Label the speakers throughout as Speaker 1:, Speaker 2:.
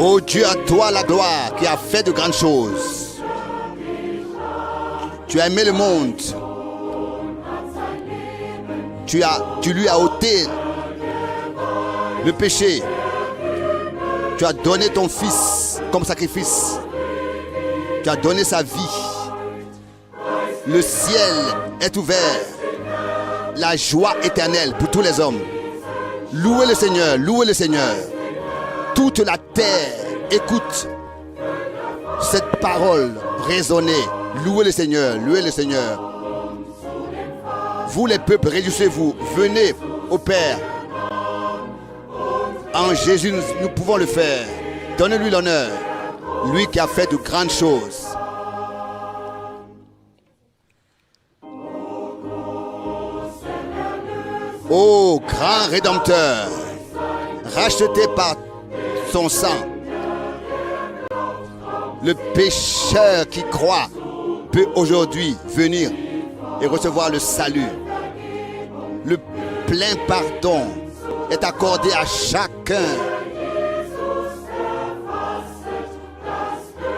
Speaker 1: Ô Dieu, à toi la gloire qui a fait de grandes choses. Tu as aimé le monde. Tu lui as ôté le péché. Tu as donné ton fils comme sacrifice. Tu as donné sa vie. Le ciel est ouvert. La joie éternelle pour tous les hommes. Louez le Seigneur, louez le Seigneur. Toute la terre écoute cette parole résonner. Louez le Seigneur, louez le Seigneur. Vous les peuples, réjouissez-vous. Venez au Père. En Jésus, nous pouvons le faire. Donnez-lui l'honneur. Lui qui a fait de grandes choses. Ô grand Rédempteur, racheté par son sang, le pécheur qui croit peut aujourd'hui venir et recevoir le salut. Le plein pardon est accordé à chacun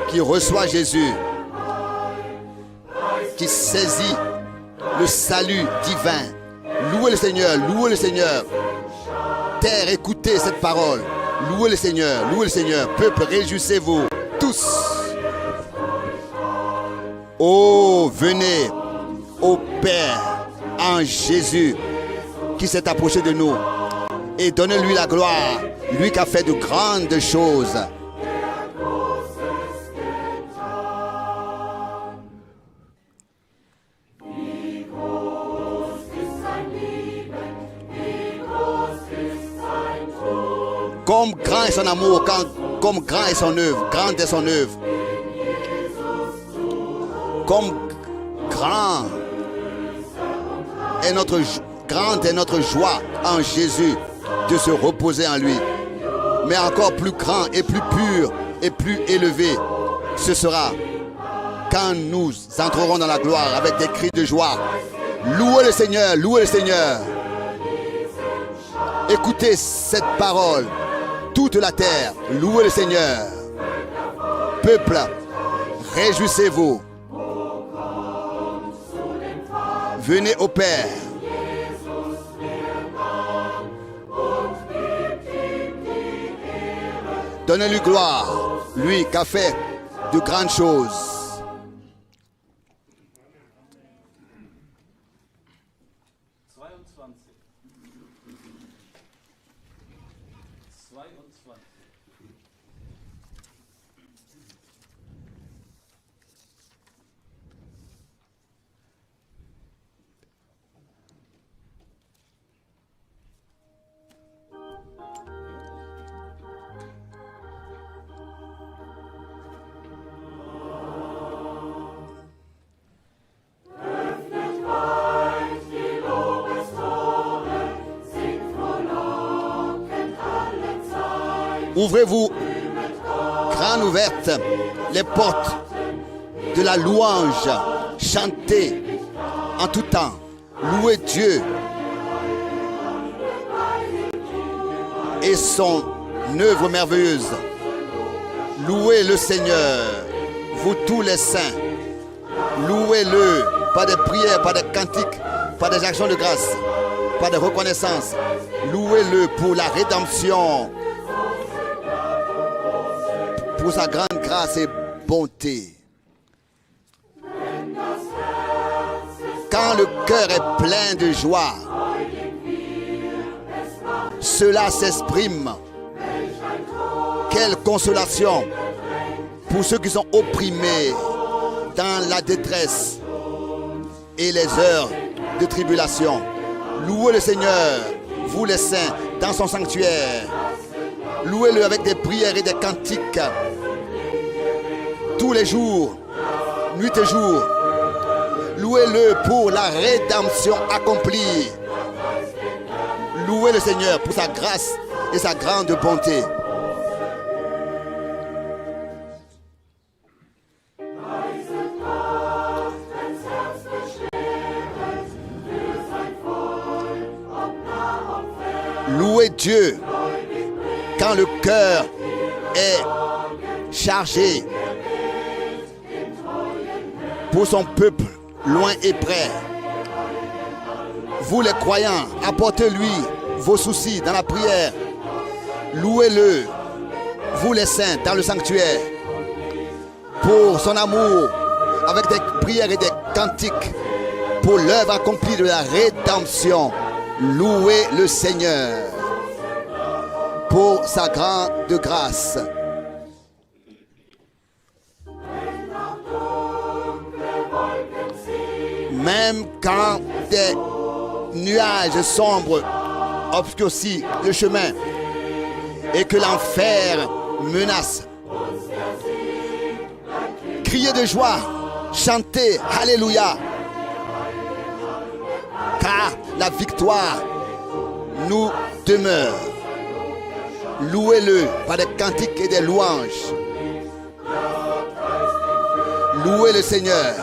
Speaker 1: qui reçoit Jésus, qui saisit le salut divin. Louez le Seigneur, louez le Seigneur. Terre, écoutez cette parole. Louez le Seigneur, louez le Seigneur. Peuple, réjouissez-vous tous. Oh, venez au Père en Jésus qui s'est approché de nous et donnez-lui la gloire, lui qui a fait de grandes choses. Comme grand est son amour, comme grand est son œuvre, grande est son œuvre. Comme grande est notre joie en Jésus de se reposer en lui. Mais encore plus grand et plus pur et plus élevé, ce sera quand nous entrerons dans la gloire avec des cris de joie. Louez le Seigneur, louez le Seigneur. Écoutez cette parole. Toute la terre, louez le Seigneur. Peuple, réjouissez-vous. Venez au Père. Donnez-lui gloire, lui qui a fait de grandes choses. Ouvrez-vous, grande ouverte, les portes de la louange. Chantez en tout temps. Louez Dieu et son œuvre merveilleuse. Louez le Seigneur, vous tous les saints. Louez-le par des prières, par des cantiques, par des actions de grâce, par des reconnaissances. Louez-le pour la rédemption, pour sa grande grâce et bonté. Quand le cœur est plein de joie, cela s'exprime. Quelle consolation pour ceux qui sont opprimés dans la détresse et les heures de tribulation. Louez le Seigneur, vous les saints, dans son sanctuaire. Louez-le avec des prières et des cantiques. Tous les jours, nuit et jour. Louez-le pour la rédemption accomplie. Louez le Seigneur pour sa grâce et sa grande bonté. Louez Dieu quand le cœur est chargé pour son peuple, loin et près. Vous les croyants, apportez-lui vos soucis dans la prière. Louez-le, vous les saints, dans le sanctuaire, pour son amour, avec des prières et des cantiques, pour l'œuvre accomplie de la rédemption. Louez le Seigneur pour sa grande grâce. Même quand des nuages sombres obscurcissent le chemin et que l'enfer menace, criez de joie, chantez Alléluia, car la victoire nous demeure. Louez-le par des cantiques et des louanges. Louez le Seigneur.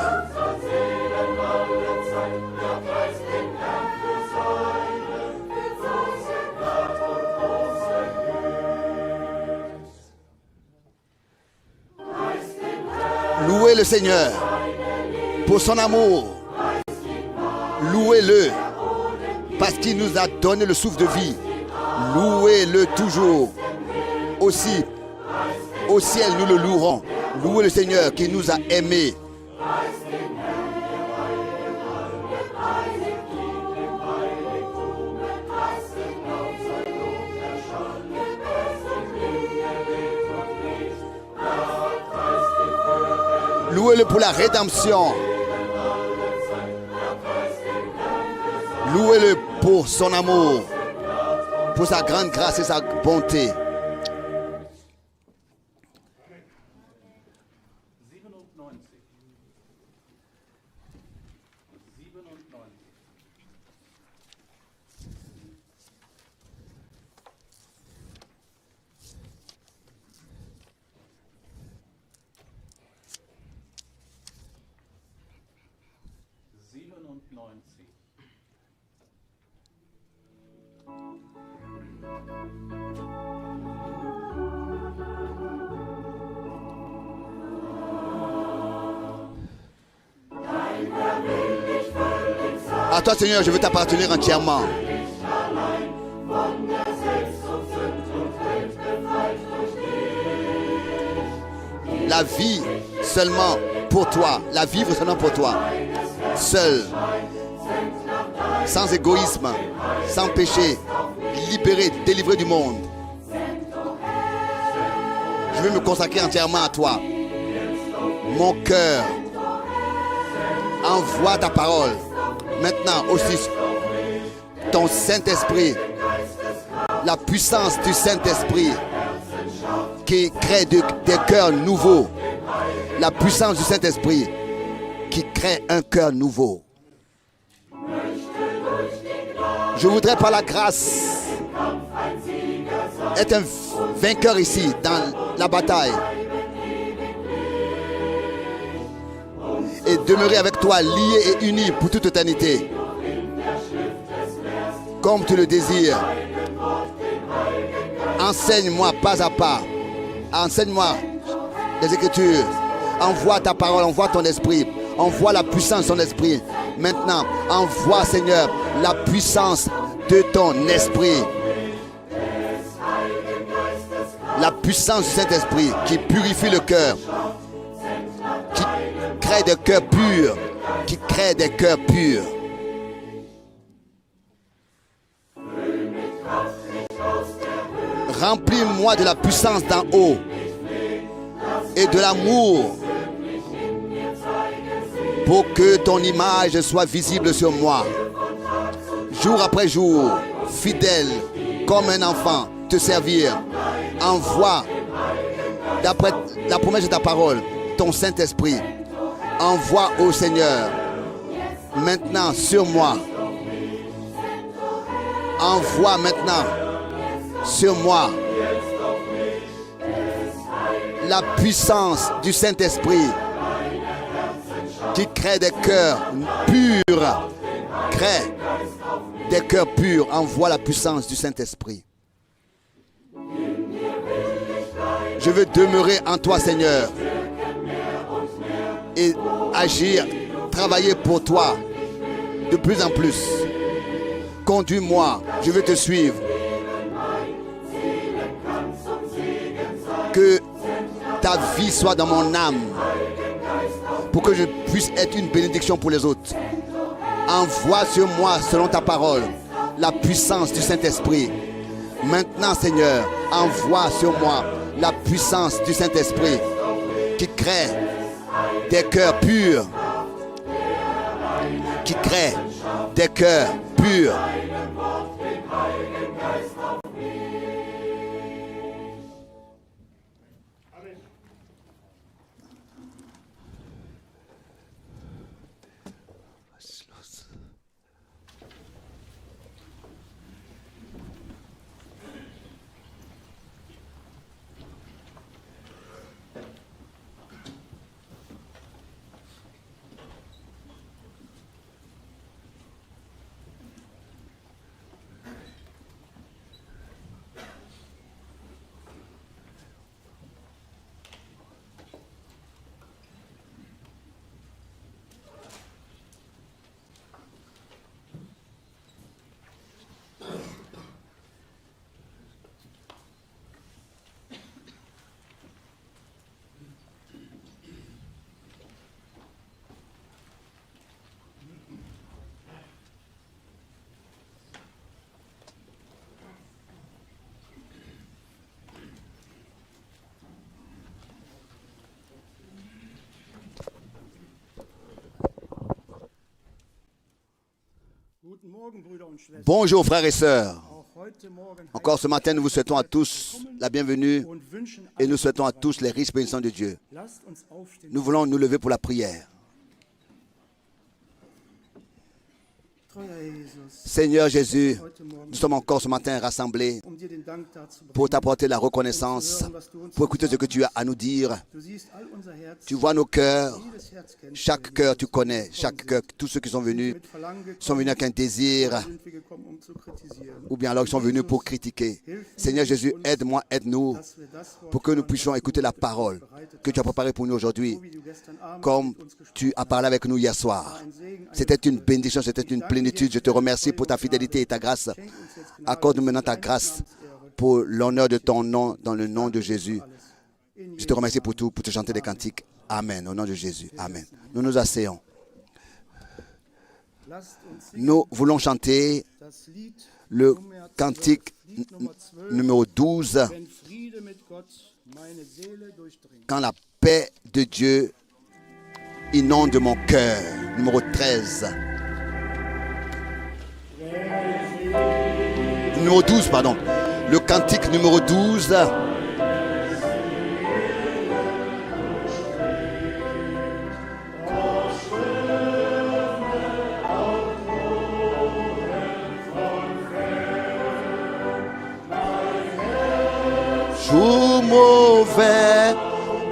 Speaker 1: Louez le Seigneur pour son amour. Louez-le parce qu'il nous a donné le souffle de vie. Louez-le toujours. Aussi, au ciel, nous le louerons. Louez le Seigneur qui nous a aimés. Louez-le pour la rédemption. Louez-le pour son amour, pour sa grande grâce et sa bonté. À toi, Seigneur, je veux t'appartenir entièrement. La vie seulement pour toi. La vivre seulement pour toi. Seul. Sans égoïsme. Sans péché. Libéré, délivré du monde. Je veux me consacrer entièrement à toi. Mon cœur envoie ta parole. Maintenant aussi, ton Saint-Esprit, la puissance du Saint-Esprit qui crée des cœurs nouveaux. La puissance du Saint-Esprit qui crée un cœur nouveau. Je voudrais par la grâce être un vainqueur ici dans la bataille. Et demeurer avec toi lié et uni pour toute éternité. Comme tu le désires. Enseigne-moi pas à pas. Enseigne-moi les Écritures. Envoie ta parole, envoie ton esprit. Envoie la puissance de ton esprit. Maintenant, envoie, Seigneur, la puissance de ton esprit. La puissance du Saint-Esprit qui purifie le cœur. Qui crée des cœurs purs. Qui crée des cœurs purs. Remplis-moi de la puissance d'en haut et de l'amour pour que ton image soit visible sur moi. Jour après jour, fidèle comme un enfant, te servir. Envoie, d'après la promesse de ta parole, ton Saint-Esprit. Envoie au Seigneur, maintenant sur moi. Envoie maintenant sur moi la puissance du Saint-Esprit qui crée des cœurs purs. Crée des cœurs purs. Envoie la puissance du Saint-Esprit. Je veux demeurer en toi, Seigneur, et agir, travailler pour toi de plus en plus. Conduis-moi, je veux te suivre. Que ta vie soit dans mon âme pour que je puisse être une bénédiction pour les autres. Envoie sur moi, selon ta parole, la puissance du Saint-Esprit. Maintenant, Seigneur, envoie sur moi la puissance du Saint-Esprit qui crée des cœurs purs. Qui crée des cœurs purs. Bonjour frères et sœurs. Encore ce matin, nous vous souhaitons à tous la bienvenue et nous souhaitons à tous les riches bénédictions de Dieu. Nous voulons nous lever pour la prière. Seigneur Jésus, nous sommes encore ce matin rassemblés pour t'apporter la reconnaissance, pour écouter ce que tu as à nous dire. Tu vois nos cœurs, chaque cœur tu connais, chaque cœur, tous ceux qui sont venus avec un désir, ou bien alors ils sont venus pour critiquer. Seigneur Jésus, aide-moi, aide-nous, pour que nous puissions écouter la parole que tu as préparée pour nous aujourd'hui, comme tu as parlé avec nous hier soir. C'était une bénédiction, c'était une plénitude. Je te remercie pour ta fidélité et ta grâce. Accorde-nous maintenant ta grâce pour l'honneur de ton nom, dans le nom de Jésus. Je te remercie pour tout, pour te chanter des cantiques. Amen, au nom de Jésus. Amen. Nous nous asseyons. Nous voulons chanter le cantique numéro 12. Quand la paix de Dieu inonde mon cœur. Numéro 13. Numéro 12, pardon. Le cantique numéro 12. Jour mauvais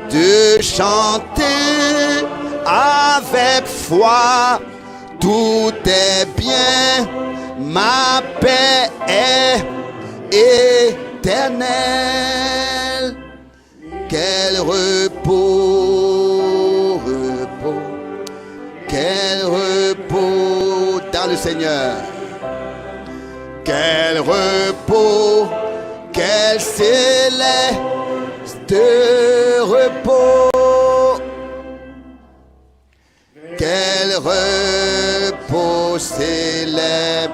Speaker 1: de chanter avec foi, tout est bien, ma paix est éternelle. Quel repos, repos, quel repos dans le Seigneur. Quel repos, quel céleste repos. Quel repos céleste,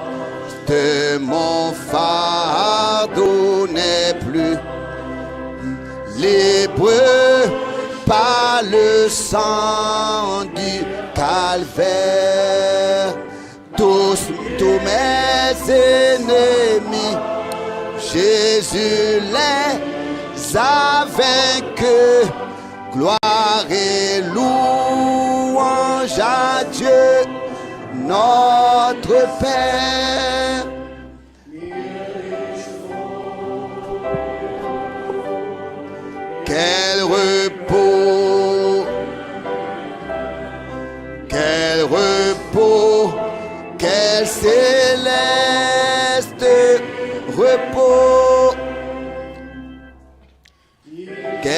Speaker 1: mon fardeau n'est plus lépreux par le sang du calvaire. Tous mes ennemis, Jésus les a vaincus. Gloire et louange à Dieu, notre Père. Quel repos, quel repos, quel céleste repos. Quel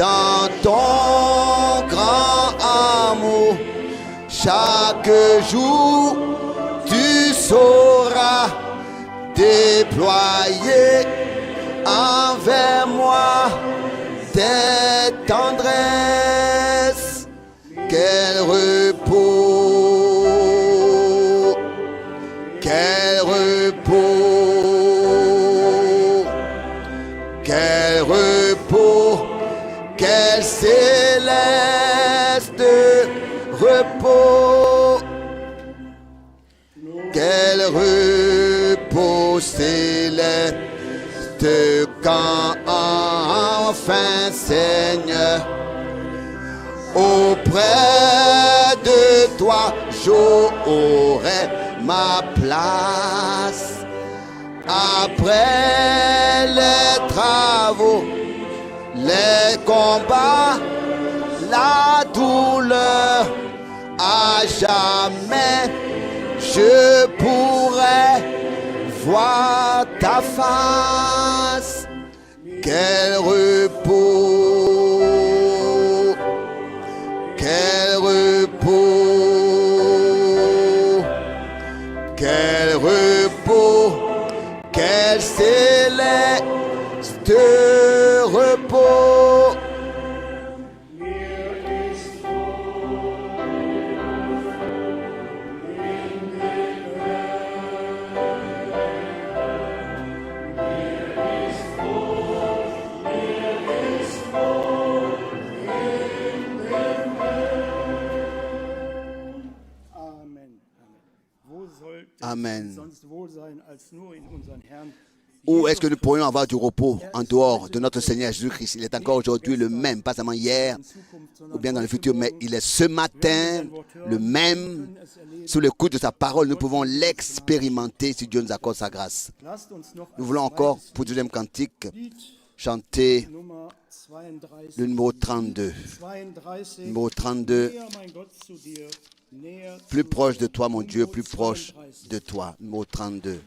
Speaker 1: dans ton grand amour. Chaque jour, tu sauras déployer envers moi tes tendresses. Quel repos, quel repos, quel repos, quel céleste repos, quel repos céleste quand enfin Seigneur auprès de toi j'aurai ma place. Après les travaux, les combats, la douleur, à jamais je pourrai voir ta face. Quel repos, quel repos, quel repos, quel céleste repos. Amen. Où est-ce que nous pourrions avoir du repos en dehors de notre Seigneur Jésus-Christ? Il est encore aujourd'hui le même, pas seulement hier ou bien dans le futur, mais il est ce matin le même. Sous le coup de sa parole, nous pouvons l'expérimenter si Dieu nous accorde sa grâce. Nous voulons encore, pour le deuxième cantique, chanter le numéro 32. Numéro 32. Plus proche de toi, mon Dieu, plus proche de toi. Numéro 32.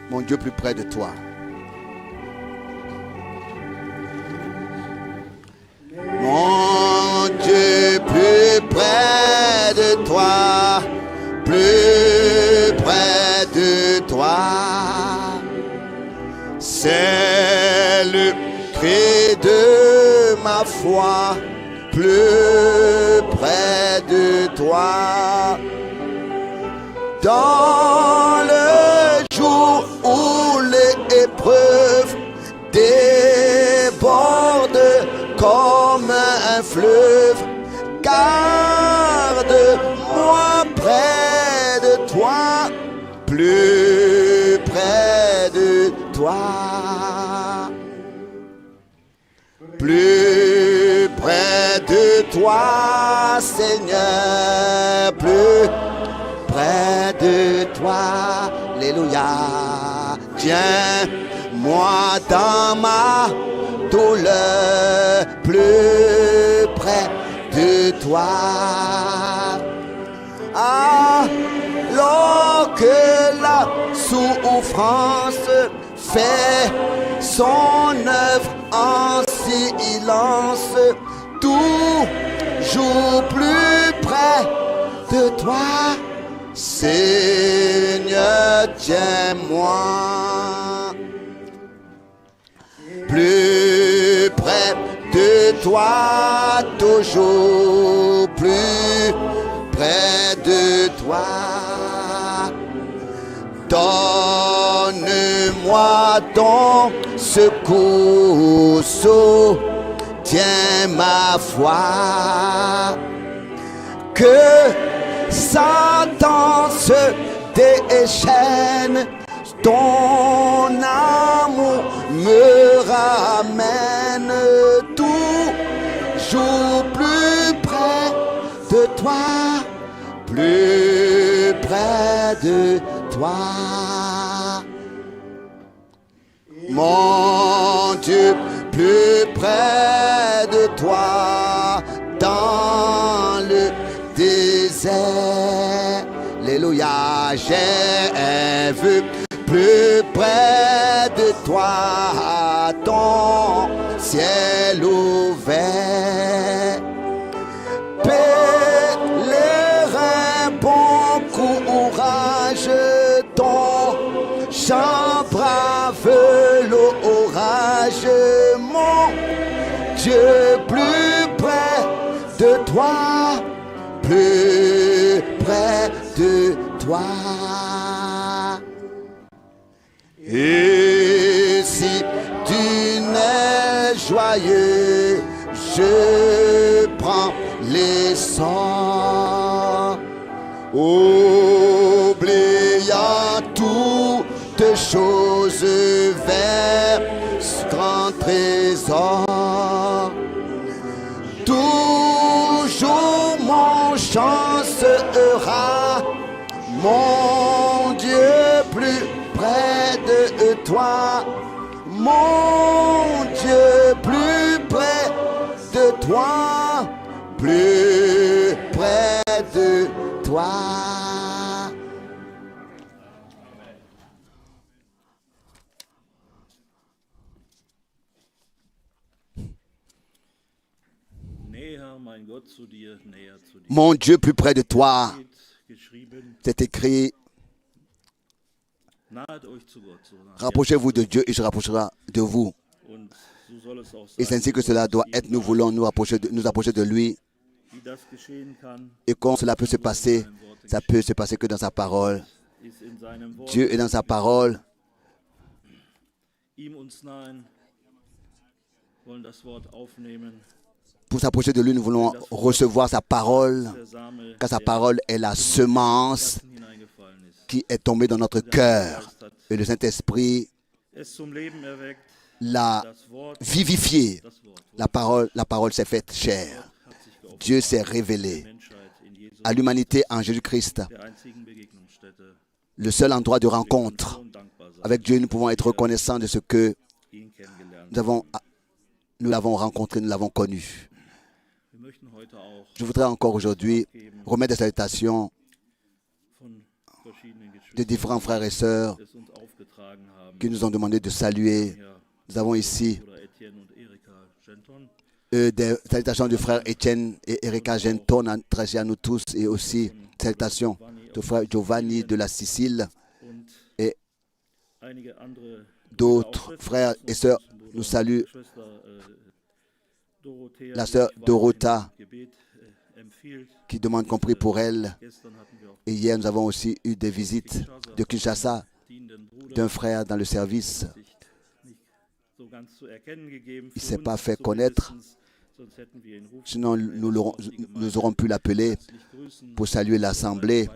Speaker 1: Mon Dieu, plus près de toi. Mon Dieu, plus près de toi. Plus près de toi. C'est le cri de ma foi. Plus près de toi. Dans le jour où l'épreuve déborde comme un fleuve, garde-moi près de toi, plus près de toi. Plus près de toi, Seigneur, plus près de toi, alléluia. Tiens-moi dans ma douleur, plus près de toi. Alors que la souffrance fait son œuvre en silence, toujours plus près de toi, Seigneur, tiens-moi. Plus près de toi, toujours plus près de toi. Donne-moi ton secours, soutiens ma foi. Que Satan se déchaîne, ton amour me ramène toujours plus près de toi, plus près de toi. Mon Dieu, plus près de toi, dans le désert. Alléluia, j'ai vu plus près de toi ton ciel ouvert. Pèlerin, bon courage, ton chant brave l'orage, mon Dieu plus près de toi, plus près de toi. Et si tu n'es joyeux, je prends les sorts, oubliant toutes choses vers grand trésor. Toujours mon chant sera, mon Dieu plus près de toi, mon Dieu plus près de toi, plus près de toi. Mon Dieu plus près de toi. C'est écrit. Rapprochez-vous de Dieu et je rapprocherai de vous. Et c'est ainsi que cela doit être. Nous voulons nous approcher de lui. Et quand cela peut se passer, ça peut se passer que dans sa parole. Dieu est dans sa parole. Pour s'approcher de lui, nous voulons recevoir sa parole, car sa parole est la semence qui est tombée dans notre cœur. Et le Saint-Esprit l'a vivifié. La parole s'est faite chair. Dieu s'est révélé à l'humanité en Jésus-Christ. Le seul endroit de rencontre avec Dieu, nous pouvons être reconnaissants de ce que nous l'avons rencontré, nous l'avons connu. Je voudrais encore aujourd'hui remettre des salutations de différents frères et sœurs qui nous ont demandé de saluer. Nous avons ici des salutations du frère Étienne et Erika Genton, adressées à nous tous, et aussi salutations du frère Giovanni de la Sicile et d'autres frères et sœurs nous saluent. La sœur Dorota qui demande qu'on prie pour elle. Et hier, nous avons aussi eu des visites de Kinshasa d'un frère dans le service. Il ne s'est pas fait connaître. Sinon, nous aurons pu l'appeler pour saluer l'Assemblée.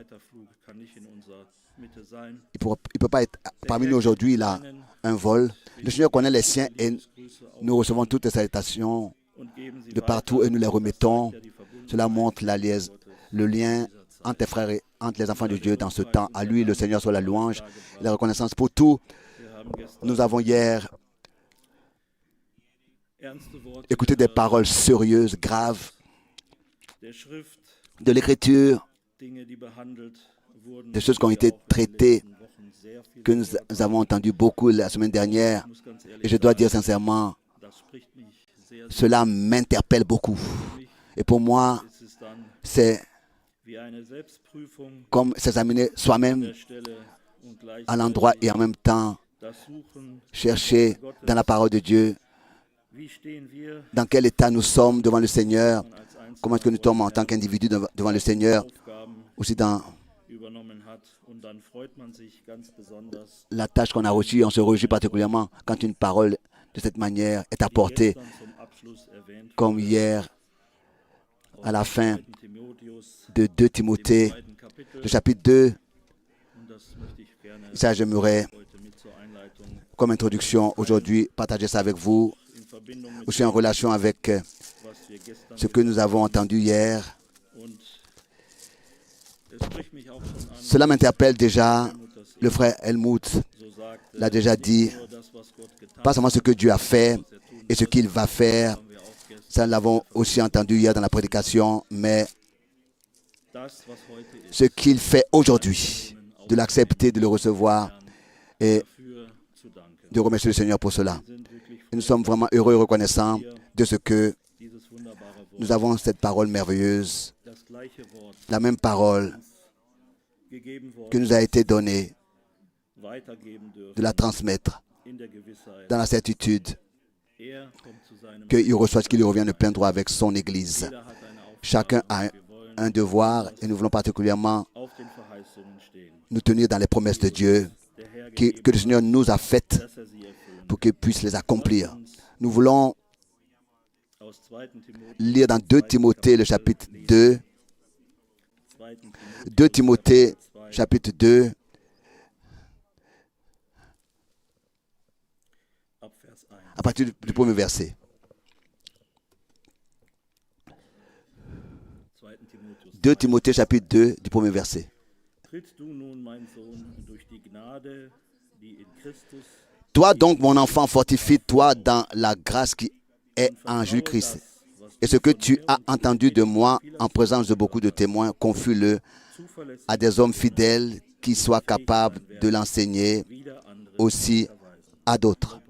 Speaker 1: Il ne peut pas être parmi nous aujourd'hui. Il a un vol. Le Seigneur connaît les siens et nous recevons toutes les salutations de partout et nous les remettons. Cela montre le lien entre les frères et entre les enfants de Dieu dans ce temps. À lui, le Seigneur soit la louange et la reconnaissance pour tout. Nous avons hier écouté des paroles sérieuses, graves de l'Écriture, des choses qui ont été traitées, que nous avons entendu beaucoup la semaine dernière. Et je dois dire sincèrement, cela m'interpelle beaucoup. Et pour moi, c'est comme s'examiner soi-même à l'endroit et en même temps chercher dans la parole de Dieu dans quel état nous sommes devant le Seigneur, comment est-ce que nous sommes en tant qu'individus devant le Seigneur, aussi dans la tâche qu'on a reçue. On se réjouit particulièrement quand une parole de cette manière est apportée, comme hier à la fin de 2 Timothée, le chapitre 2. Ça, j'aimerais, comme introduction aujourd'hui, partager ça avec vous, aussi en relation avec ce que nous avons entendu hier. Cela m'interpelle déjà. Le frère Helmut l'a déjà dit. Pas seulement ce que Dieu a fait et ce qu'il va faire. Ça, nous l'avons aussi entendu hier dans la prédication. Mais ce qu'il fait aujourd'hui, de l'accepter, de le recevoir et de remercier le Seigneur pour cela. Et nous sommes vraiment heureux et reconnaissants de ce que nous avons cette parole merveilleuse, la même parole que nous a été donnée, de la transmettre dans la certitude qu'il reçoit ce qui lui revient de plein droit avec son Église. Chacun a un devoir et nous voulons particulièrement nous tenir dans les promesses de Dieu que le Seigneur nous a faites pour qu'il puisse les accomplir. Nous voulons lire dans 2 Timothée, le chapitre 2. 2 Timothée, chapitre 2, à partir du premier verset. 2 Timothée, chapitre 2, du premier verset. Toi donc, mon enfant, fortifie-toi dans la grâce qui est en Jésus-Christ. Et ce que tu as entendu de moi en présence de beaucoup de témoins, confie-le à des hommes fidèles qui soient capables de l'enseigner aussi à d'autres.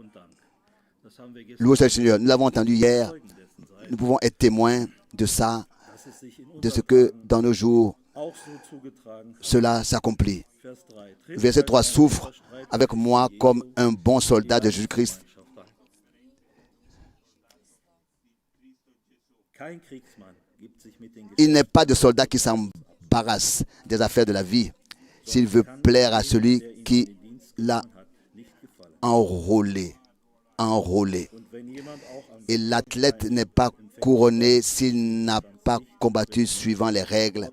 Speaker 1: Loué soit le Seigneur. Nous l'avons entendu hier. Nous pouvons être témoins de ça, de ce que dans nos jours, cela s'accomplit. Verset 3. Souffre avec moi comme un bon soldat de Jésus-Christ. Il n'est pas de soldat qui s'embarrasse des affaires de la vie s'il veut plaire à celui qui l'a enrôlé. Et l'athlète n'est pas couronné s'il n'a pas combattu suivant les règles.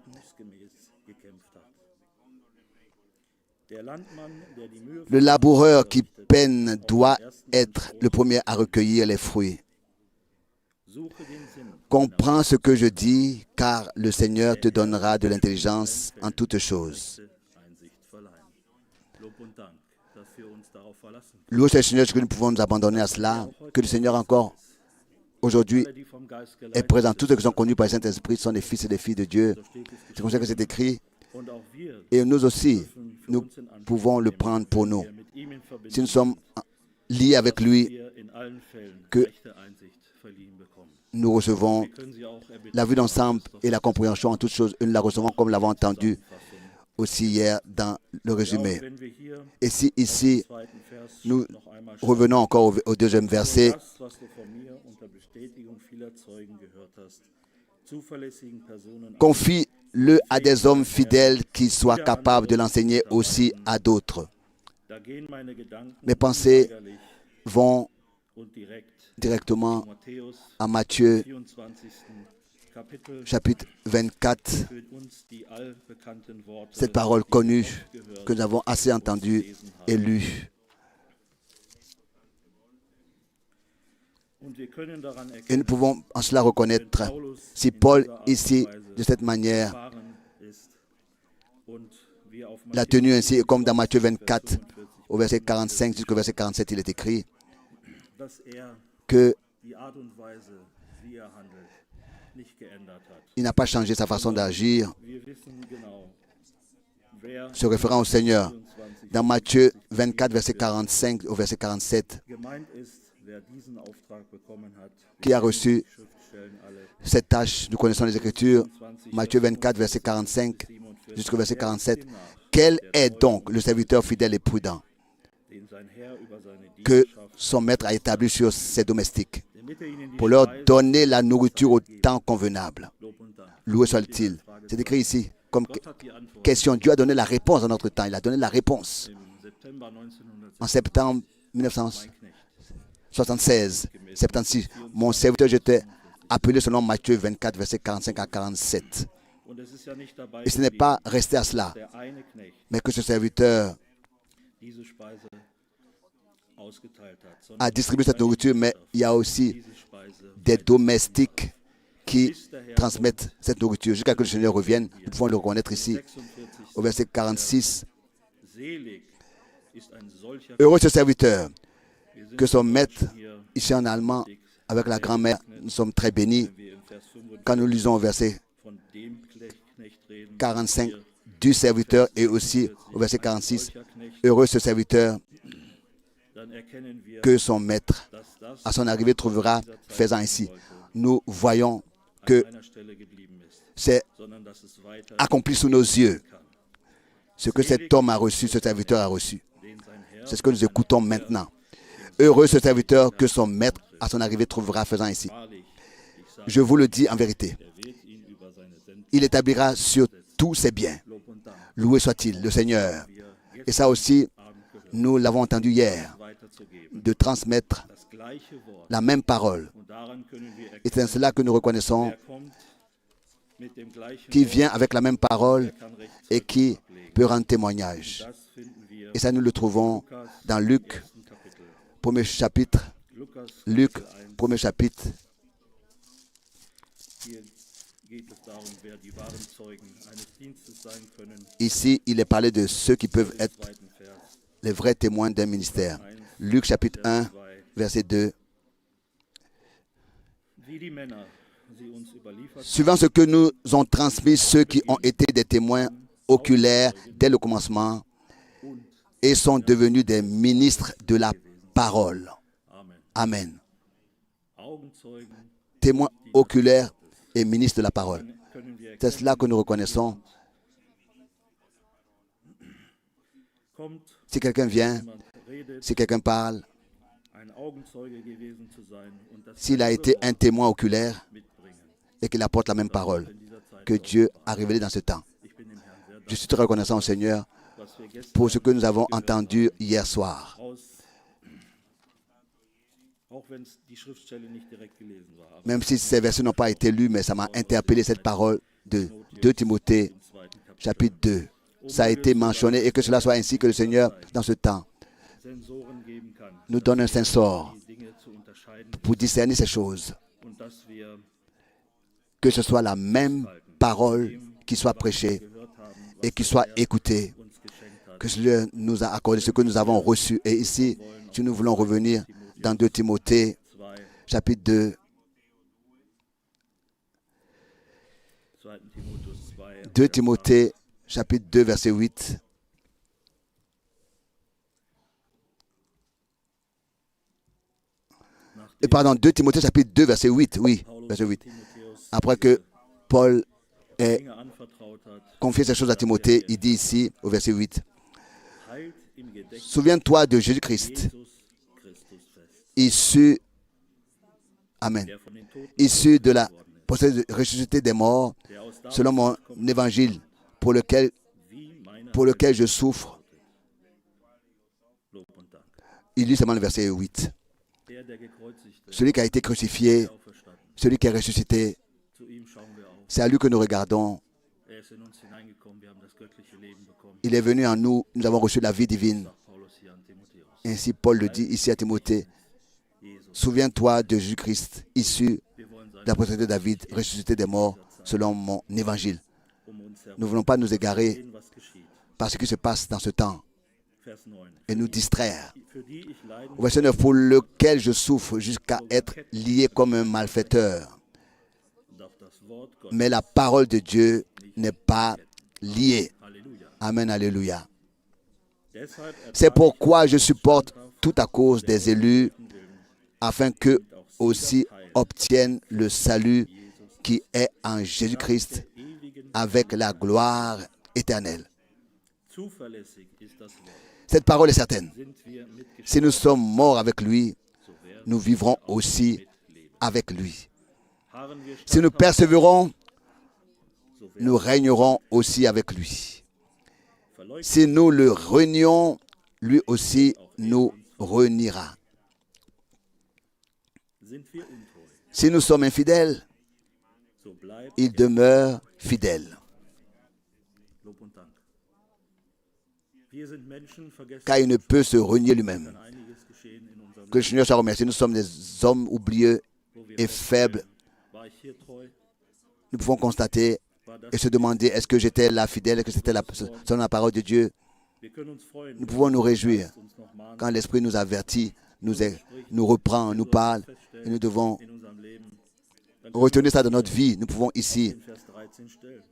Speaker 1: Le laboureur qui peine doit être le premier à recueillir les fruits. Comprends ce que je dis, car le Seigneur te donnera de l'intelligence en toutes choses. Loué soit le Seigneur, que nous pouvons nous abandonner à cela, que le Seigneur encore aujourd'hui est présent. Tous ceux qui sont connus par le Saint-Esprit sont des fils et des filles de Dieu. C'est comme ça que c'est écrit. Et nous aussi, nous pouvons le prendre pour nous. Si nous sommes liés avec lui, que nous recevons la vue d'ensemble et la compréhension en toutes choses. Nous la recevons comme nous l'avons entendu aussi hier dans le résumé. Et si ici, nous revenons encore au deuxième verset. Confie-le à des hommes fidèles qui soient capables de l'enseigner aussi à d'autres. Mes pensées vont directement à Matthieu, chapitre 24, cette parole connue que nous avons assez entendue et lue. Et nous pouvons en cela reconnaître si Paul, ici, de cette manière, l'a tenu ainsi, comme dans Matthieu 24, au verset 45 jusqu'au verset 47, il est écrit qu'il n'a pas changé sa façon d'agir, se référant au Seigneur. Dans Matthieu 24, verset 45 au verset 47, qui a reçu cette tâche, nous connaissons les Écritures, Matthieu 24, verset 45 jusqu'au verset 47. Quel est donc le serviteur fidèle et prudent que son maître a établi sur ses domestiques pour leur donner la nourriture au temps convenable? Loué soit-il. C'est écrit ici comme question. Dieu a donné la réponse dans notre temps. Il a donné la réponse. En septembre 1976, 76, mon serviteur, j'étais appelé selon Matthieu 24, verset 45 à 47. Et ce n'est pas resté à cela, mais que ce serviteur a distribué cette nourriture, mais il y a aussi des domestiques qui transmettent cette nourriture. Jusqu'à ce que le Seigneur revienne, nous pouvons le reconnaître ici, au verset 46. Heureux ce serviteur, que son maître, ici en allemand, avec la grand-mère, nous sommes très bénis. Quand nous lisons au verset 45 du serviteur et aussi au verset 46, heureux ce serviteur que son maître à son arrivée trouvera, faisant ainsi. Nous voyons que c'est accompli sous nos yeux. Ce que cet homme a reçu, ce serviteur a reçu. C'est ce que nous écoutons maintenant. Heureux ce serviteur que son maître à son arrivée trouvera, faisant ainsi. Je vous le dis en vérité. Il établira sur tous ses biens. Loué soit-il, le Seigneur. Et ça aussi, nous l'avons entendu hier, de transmettre la même parole. Et c'est cela que nous reconnaissons, qui vient avec la même parole et qui peut rendre témoignage. Et ça, nous le trouvons dans Luc, premier chapitre. Luc, premier chapitre. Ici, il est parlé de ceux qui peuvent être les vrais témoins d'un ministère. Luc, chapitre 1, verset 2. Suivant ce que nous ont transmis ceux qui ont été des témoins oculaires dès le commencement et sont devenus des ministres de la parole. Amen. Témoins oculaires et ministres de la parole. C'est cela que nous reconnaissons. Si quelqu'un vient, si quelqu'un parle, s'il a été un témoin oculaire et qu'il apporte la même parole que Dieu a révélée dans ce temps. Je suis très reconnaissant au Seigneur pour ce que nous avons entendu hier soir. Même si ces versets n'ont pas été lus, mais ça m'a interpellé cette parole de 2 Timothée, chapitre 2. Ça a été mentionné et que cela soit ainsi que le Seigneur, dans ce temps, nous donne un sensor pour discerner ces choses. Que ce soit la même parole qui soit prêchée et qui soit écoutée. Que Dieu nous a accordé ce que nous avons reçu. Et ici, si nous voulons revenir dans 2 Timothée, chapitre 2. 2 Timothée, chapitre 2, verset 8. Pardon, 2 Timothée, chapitre 2, verset 8. Oui, verset 8. Après que Paul ait confié ces choses à Timothée, il dit ici, au verset 8, « Souviens-toi de Jésus-Christ, issu, Amen, issu de la ressuscité des morts, selon mon évangile, pour lequel je souffre. » Il lit seulement le verset 8. Celui qui a été crucifié, celui qui est ressuscité, c'est à lui que nous regardons. Il est venu en nous, nous avons reçu la vie divine. Ainsi Paul le dit ici à Timothée. Souviens-toi de Jésus-Christ, issu de la postérité de David, ressuscité des morts, selon mon évangile. Nous ne voulons pas nous égarer par ce qui se passe dans ce temps et nous distraire. Au verset 9, pour lequel je souffre jusqu'à être lié comme un malfaiteur. Mais la parole de Dieu n'est pas liée. Amen, alléluia. C'est pourquoi je supporte tout à cause des élus, afin qu'eux aussi obtiennent le salut qui est en Jésus-Christ avec la gloire éternelle. Cette parole est certaine. Si nous sommes morts avec lui, nous vivrons aussi avec lui. Si nous persévérons, nous régnerons aussi avec lui. Si nous le renions, lui aussi nous reniera. Si nous sommes infidèles, il demeure fidèle. Car il ne peut se renier lui-même. Que le Seigneur soit remercié. Nous sommes des hommes oublieux et faibles. Nous pouvons constater et se demander, est-ce que j'étais là fidèle, est-ce que c'était selon la parole de Dieu? Nous pouvons nous réjouir quand l'Esprit nous avertit, nous reprend, nous parle, et nous devons retenir ça dans notre vie. Nous pouvons ici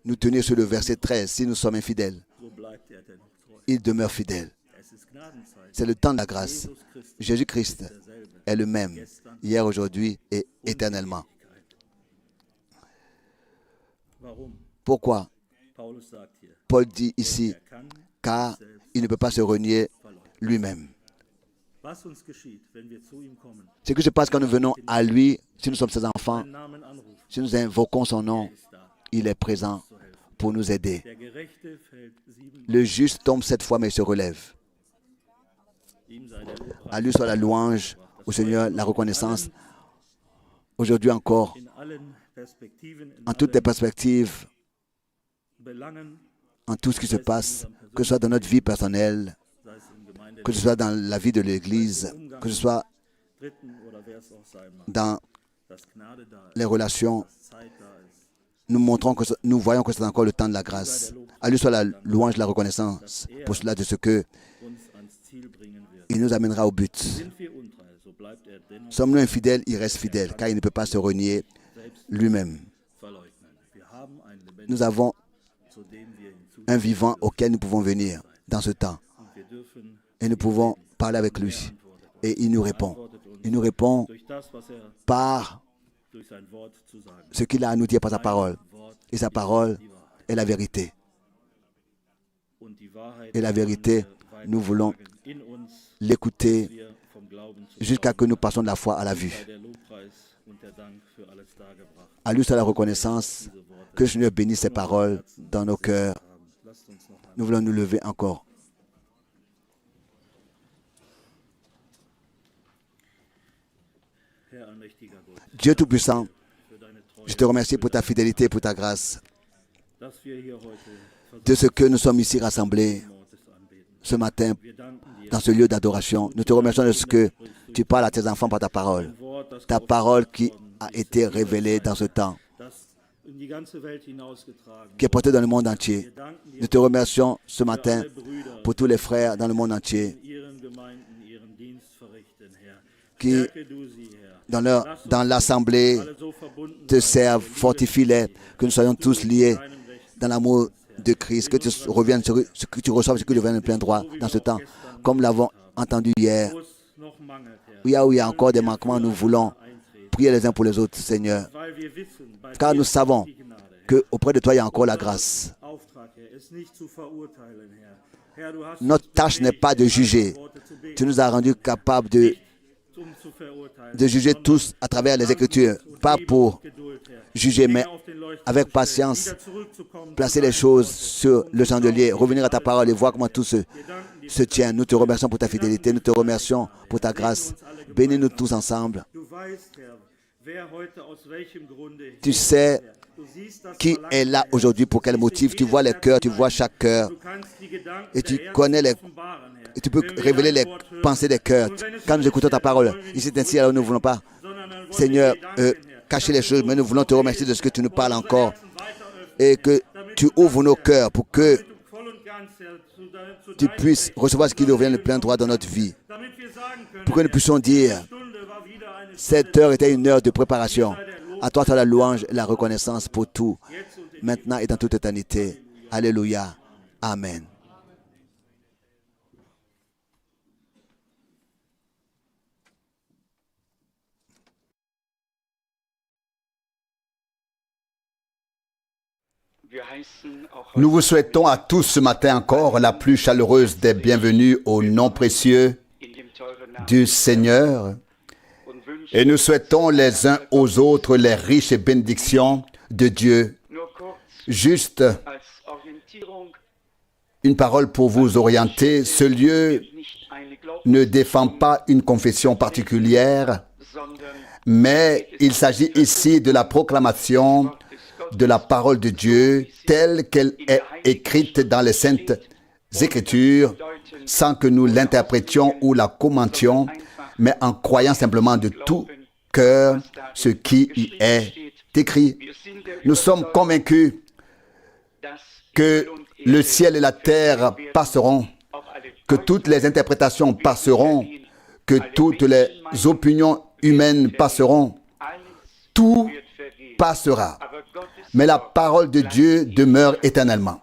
Speaker 1: nous tenir sur le verset 13. Si nous sommes infidèles, il demeure fidèle. C'est le temps de la grâce. Jésus-Christ est le même, hier, aujourd'hui et éternellement. Pourquoi? Paul dit ici, car il ne peut pas se renier lui-même. Ce qui se passe quand nous venons à lui, si nous sommes ses enfants, si nous invoquons son nom, il est présent pour nous aider. Le juste tombe 7 fois mais il se relève. À lui soit la louange, au Seigneur la reconnaissance. Aujourd'hui encore, en toutes les perspectives, en tout ce qui se passe, que ce soit dans notre vie personnelle, que ce soit dans la vie de l'Église, que ce soit dans les relations, nous voyons que c'est encore le temps de la grâce. À lui soit la louange, la reconnaissance pour cela de ce que il nous amènera au but. Sommes-nous infidèles, il reste fidèle, car il ne peut pas se renier lui-même. Nous avons un vivant auquel nous pouvons venir dans ce temps. Et nous pouvons parler avec lui. Et il nous répond. Il nous répond par ce qu'il a à nous dire par sa parole. Et sa parole est la vérité. Et la vérité, nous voulons l'écouter jusqu'à ce que nous passions de la foi à la vue. À lui soit la reconnaissance, que le Seigneur bénisse ses paroles dans nos cœurs. Nous voulons nous lever encore. Dieu Tout-Puissant, je te remercie pour ta fidélité et pour ta grâce, de ce que nous sommes ici rassemblés ce matin dans ce lieu d'adoration. Nous te remercions de ce que tu parles à tes enfants par ta parole qui a été révélée dans ce temps, qui est portée dans le monde entier. Nous te remercions ce matin pour tous les frères dans le monde entier qui, dans l'assemblée, te servent, fortifie-les, que nous soyons tous liés dans l'amour de Christ, que tu reviennes, que tu reçoives ce que tu reviennes de plein droit dans ce temps, comme nous l'avons entendu hier. Où il y a encore des manquements, nous voulons prier les uns pour les autres, Seigneur, car nous savons qu'auprès de toi, il y a encore la grâce. Notre tâche n'est pas de juger. Tu nous as rendus capables de juger tous à travers les Écritures, pas pour juger, mais avec patience, placer les choses sur le chandelier, revenir à ta parole et voir comment tout se tient. Nous te remercions pour ta fidélité, nous te remercions pour ta grâce. Bénis-nous tous ensemble. Tu sais qui est là aujourd'hui, pour quel motif. Tu vois les cœurs, tu vois chaque cœur. Et tu connais et tu peux révéler les pensées des cœurs. Quand nous écoutons ta parole, ici c'est ainsi, alors nous ne voulons pas, Seigneur, cacher les choses, mais nous voulons te remercier de ce que tu nous parles encore. Et que tu ouvres nos cœurs pour que tu puisses recevoir ce qui nous revient de plein droit dans notre vie. Pour que nous puissions dire, cette heure était une heure de préparation. À toi, la louange et la reconnaissance pour tout, maintenant et dans toute éternité. Alléluia. Amen. Nous vous souhaitons à tous ce matin encore la plus chaleureuse des bienvenues au nom précieux du Seigneur. Et nous souhaitons les uns aux autres les riches bénédictions de Dieu. Juste une parole pour vous orienter. Ce lieu ne défend pas une confession particulière, mais il s'agit ici de la proclamation de la parole de Dieu telle qu'elle est écrite dans les Saintes Écritures, sans que nous l'interprétions ou la commentions, mais en croyant simplement de tout cœur ce qui y est écrit. Nous sommes convaincus que le ciel et la terre passeront, que toutes les interprétations passeront, que toutes les opinions humaines passeront. Tout passera. Mais la parole de Dieu demeure éternellement.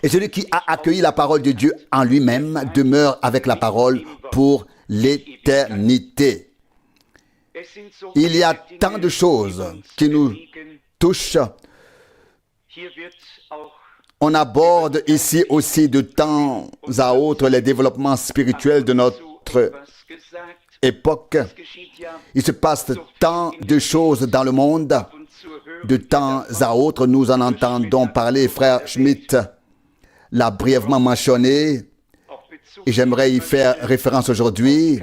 Speaker 1: Et celui qui a accueilli la parole de Dieu en lui-même demeure avec la parole pour l'éternité. Il y a tant de choses qui nous touchent. On aborde ici aussi de temps à autre les développements spirituels de notre époque. Il se passe tant de choses dans le monde. De temps à autre, nous en entendons parler. Frère Schmitt l'a brièvement mentionné et j'aimerais y faire référence aujourd'hui.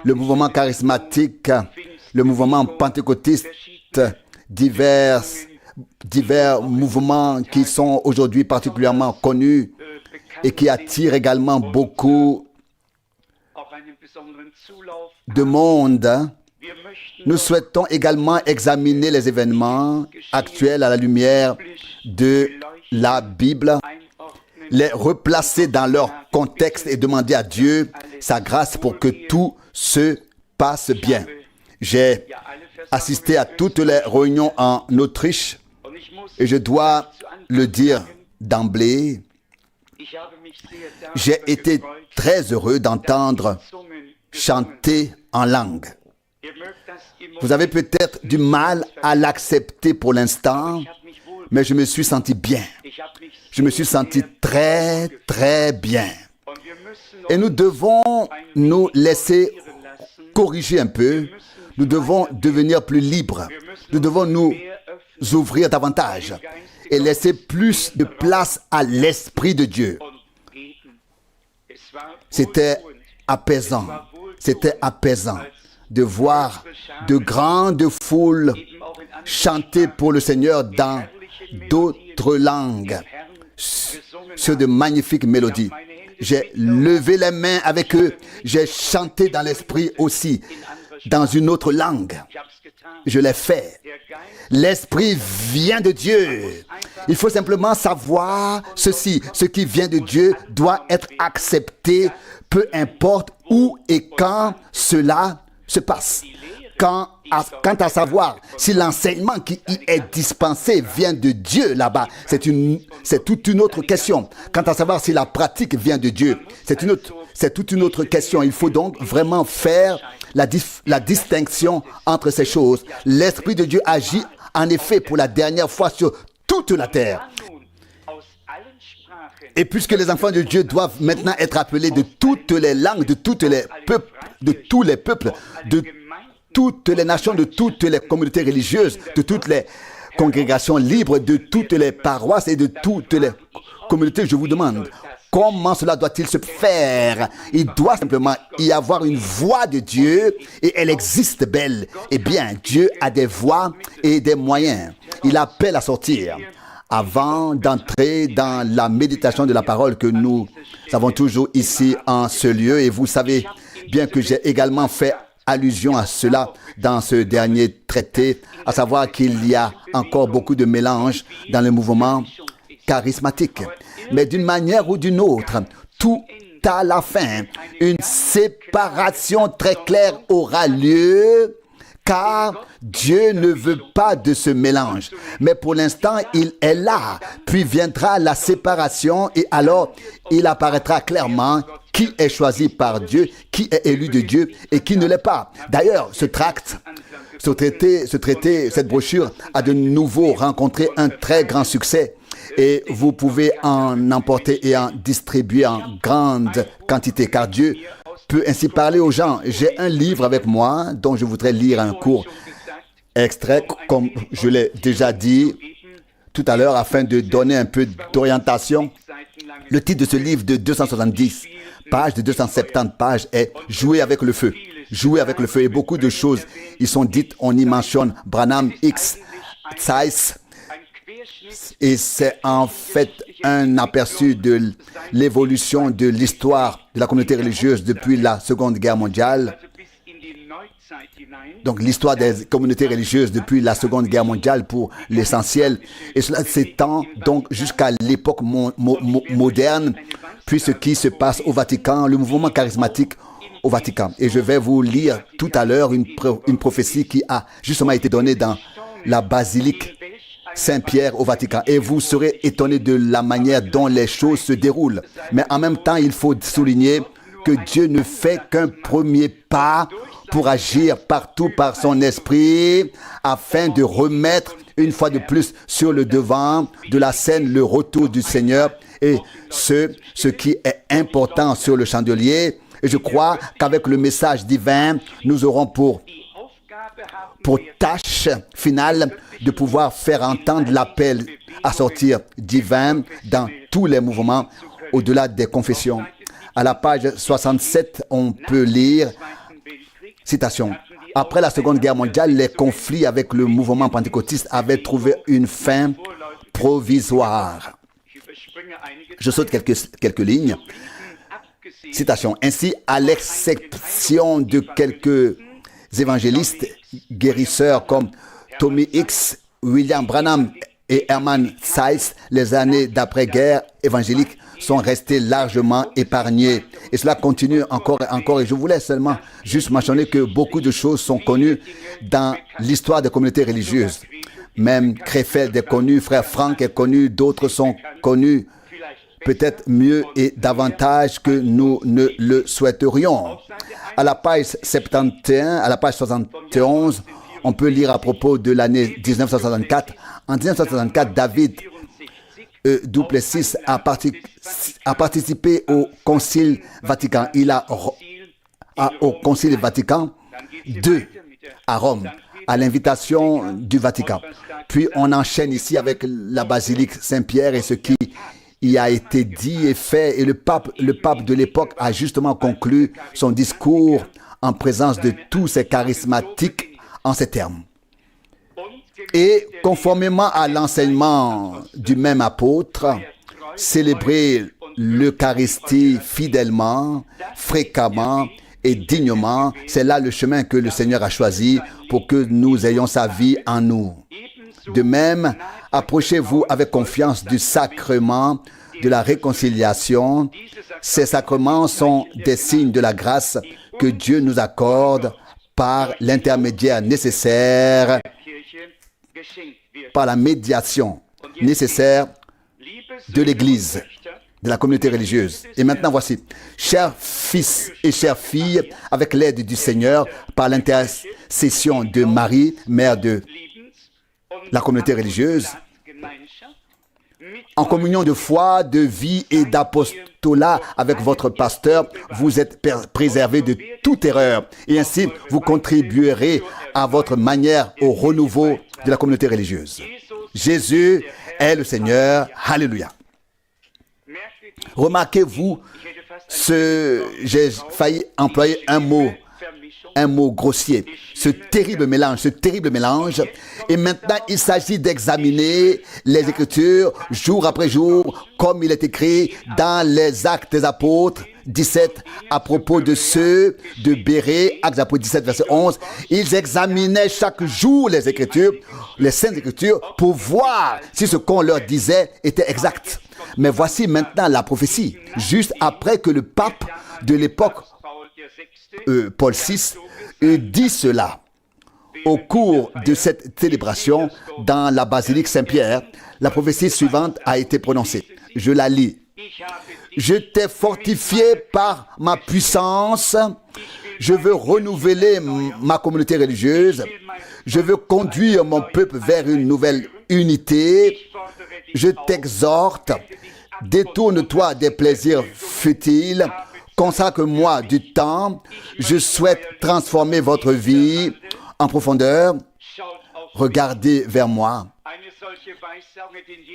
Speaker 1: Le mouvement charismatique, le mouvement pentecôtiste, divers mouvements qui sont aujourd'hui particulièrement connus et qui attirent également beaucoup de monde. Nous souhaitons également examiner les événements actuels à la lumière de la Bible, les replacer dans leur contexte et demander à Dieu sa grâce pour que tout se passe bien. J'ai assisté à toutes les réunions en Autriche et je dois le dire d'emblée, j'ai été très heureux d'entendre chanter en langue. Vous avez peut-être du mal à l'accepter pour l'instant, mais je me suis senti bien. Je me suis senti très, très bien. Et nous devons nous laisser corriger un peu. Nous devons devenir plus libres. Nous devons nous ouvrir davantage et laisser plus de place à l'Esprit de Dieu. C'était apaisant. C'était apaisant de voir de grandes foules chanter pour le Seigneur dans d'autres langues sur de magnifiques mélodies. J'ai levé les mains avec eux. J'ai chanté dans l'esprit aussi, dans une autre langue. Je l'ai fait. L'esprit vient de Dieu. Il faut simplement savoir ceci. Ce qui vient de Dieu doit être accepté, peu importe où et quand cela se passe. Quant à savoir si l'enseignement qui y est dispensé vient de Dieu là-bas, c'est toute une autre question. Quant à savoir si la pratique vient de Dieu, c'est toute une autre question. Il faut donc vraiment faire la distinction entre ces choses. L'Esprit de Dieu agit en effet pour la dernière fois sur toute la terre. Et puisque les enfants de Dieu doivent maintenant être appelés de toutes les langues, de tous les peuples, de toutes les nations, de toutes les communautés religieuses, de toutes les congrégations libres, de toutes les paroisses et de toutes les communautés, je vous demande, comment cela doit-il se faire? Il doit simplement y avoir une voix de Dieu et elle existe belle. Eh bien, Dieu a des voies et des moyens. Il appelle à sortir. Avant d'entrer dans la méditation de la parole que nous avons toujours ici en ce lieu, et vous savez bien que j'ai également fait allusion à cela dans ce dernier traité, à savoir qu'il y a encore beaucoup de mélange dans le mouvement charismatique. Mais d'une manière ou d'une autre, tout à la fin, une séparation très claire aura lieu, car Dieu ne veut pas de ce mélange. Mais pour l'instant, il est là. Puis viendra la séparation et alors il apparaîtra clairement qui est choisi par Dieu, qui est élu de Dieu et qui ne l'est pas. D'ailleurs, ce tract, ce traité, cette brochure a de nouveau rencontré un très grand succès. Et vous pouvez en emporter et en distribuer en grande quantité, car Dieu peut ainsi parler aux gens. J'ai un livre avec moi dont je voudrais lire un court extrait, comme je l'ai déjà dit tout à l'heure, afin de donner un peu d'orientation. Le titre de ce livre de 270 pages, de 270 pages, est « Jouer avec le feu ». Jouer avec le feu. Et beaucoup de choses y sont dites. On y mentionne Branham X. Zeiss. Et c'est en fait un aperçu de l'évolution de l'histoire de la communauté religieuse depuis la Seconde Guerre mondiale. Donc l'histoire des communautés religieuses depuis la Seconde Guerre mondiale pour l'essentiel. Et cela s'étend donc jusqu'à l'époque moderne, puis ce qui se passe au Vatican, le mouvement charismatique au Vatican. Et je vais vous lire tout à l'heure une prophétie qui a justement été donnée dans la basilique Saint-Pierre au Vatican. Et vous serez étonnés de la manière dont les choses se déroulent. Mais en même temps, il faut souligner que Dieu ne fait qu'un premier pas pour agir partout par son esprit afin de remettre une fois de plus sur le devant de la scène le retour du Seigneur et ce qui est important sur le chandelier. Et je crois qu'avec le message divin, nous aurons pour tâche finale de pouvoir faire entendre l'appel à sortir divin dans tous les mouvements au-delà des confessions. À la page 67, on peut lire, citation, « Après la Seconde Guerre mondiale, les conflits avec le mouvement pentecôtiste avaient trouvé une fin provisoire. » Je saute quelques lignes. Citation, « Ainsi, à l'exception de quelques évangélistes guérisseurs comme Tommy Hicks, William Branham et Herman Sykes, les années d'après-guerre évangéliques sont restées largement épargnées. Et cela continue encore et encore. Et je voulais seulement juste mentionner que beaucoup de choses sont connues dans l'histoire des communautés religieuses. Même Krefeld est connu, Frère Frank est connu, d'autres sont connus peut-être mieux et davantage que nous ne le souhaiterions. À la page 71, à la page 71, on peut lire à propos de l'année 1964. En 1964, David Duplessis a participé au Concile Vatican. Au Concile Vatican II à Rome, à l'invitation du Vatican. Puis on enchaîne ici avec la basilique Saint-Pierre et ce qui y a été dit et fait. Et le pape de l'époque a justement conclu son discours en présence de tous ces charismatiques en ces termes. Et conformément à l'enseignement du même apôtre, célébrer l'Eucharistie fidèlement, fréquemment et dignement, c'est là le chemin que le Seigneur a choisi pour que nous ayons sa vie en nous. De même, approchez-vous avec confiance du sacrement de la réconciliation. Ces sacrements sont des signes de la grâce que Dieu nous accorde par l'intermédiaire nécessaire, par la médiation nécessaire de l'Église, de la communauté religieuse. Et maintenant, voici, chers fils et chères filles, avec l'aide du Seigneur, par l'intercession de Marie, mère de la communauté religieuse, en communion de foi, de vie et d'apostolat avec votre pasteur, vous êtes préservés de toute erreur. Et ainsi, vous contribuerez à votre manière au renouveau de la communauté religieuse. Jésus est le Seigneur. Alléluia. Remarquez-vous, j'ai failli employer un mot grossier, ce terrible mélange. Et maintenant, il s'agit d'examiner les Écritures jour après jour, comme il est écrit dans les Actes des Apôtres 17, à propos de ceux de Bérée, Actes des Apôtres 17, verset 11. Ils examinaient chaque jour les Écritures, les Saintes Écritures, pour voir si ce qu'on leur disait était exact. Mais voici maintenant la prophétie, juste après que le pape de l'époque, Paul VI, dit cela. Au cours de cette célébration dans la basilique Saint-Pierre, la prophétie suivante a été prononcée. Je la lis. Je t'ai fortifié par ma puissance. Je veux renouveler ma communauté religieuse. Je veux conduire mon peuple vers une nouvelle unité. Je t'exhorte. Détourne-toi des plaisirs futiles. Consacre-moi du temps. Je souhaite transformer votre vie en profondeur. Regardez vers moi.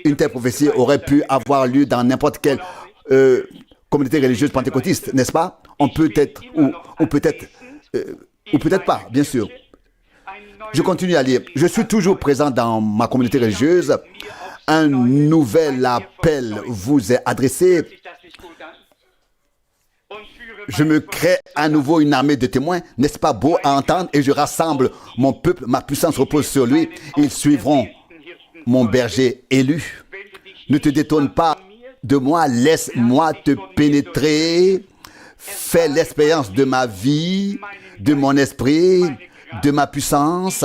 Speaker 1: Une telle prophétie aurait pu avoir lieu dans n'importe quelle communauté religieuse pentecôtiste, n'est-ce pas? On peut être, ou peut-être pas, bien sûr. Je continue à lire. Je suis toujours présent dans ma communauté religieuse. Un nouvel appel vous est adressé. Je me crée à nouveau une armée de témoins. N'est-ce pas beau à entendre? Et je rassemble mon peuple. Ma puissance repose sur lui. Ils suivront mon berger élu. Ne te détourne pas de moi. Laisse-moi te pénétrer. Fais l'expérience de ma vie, de mon esprit, de ma puissance.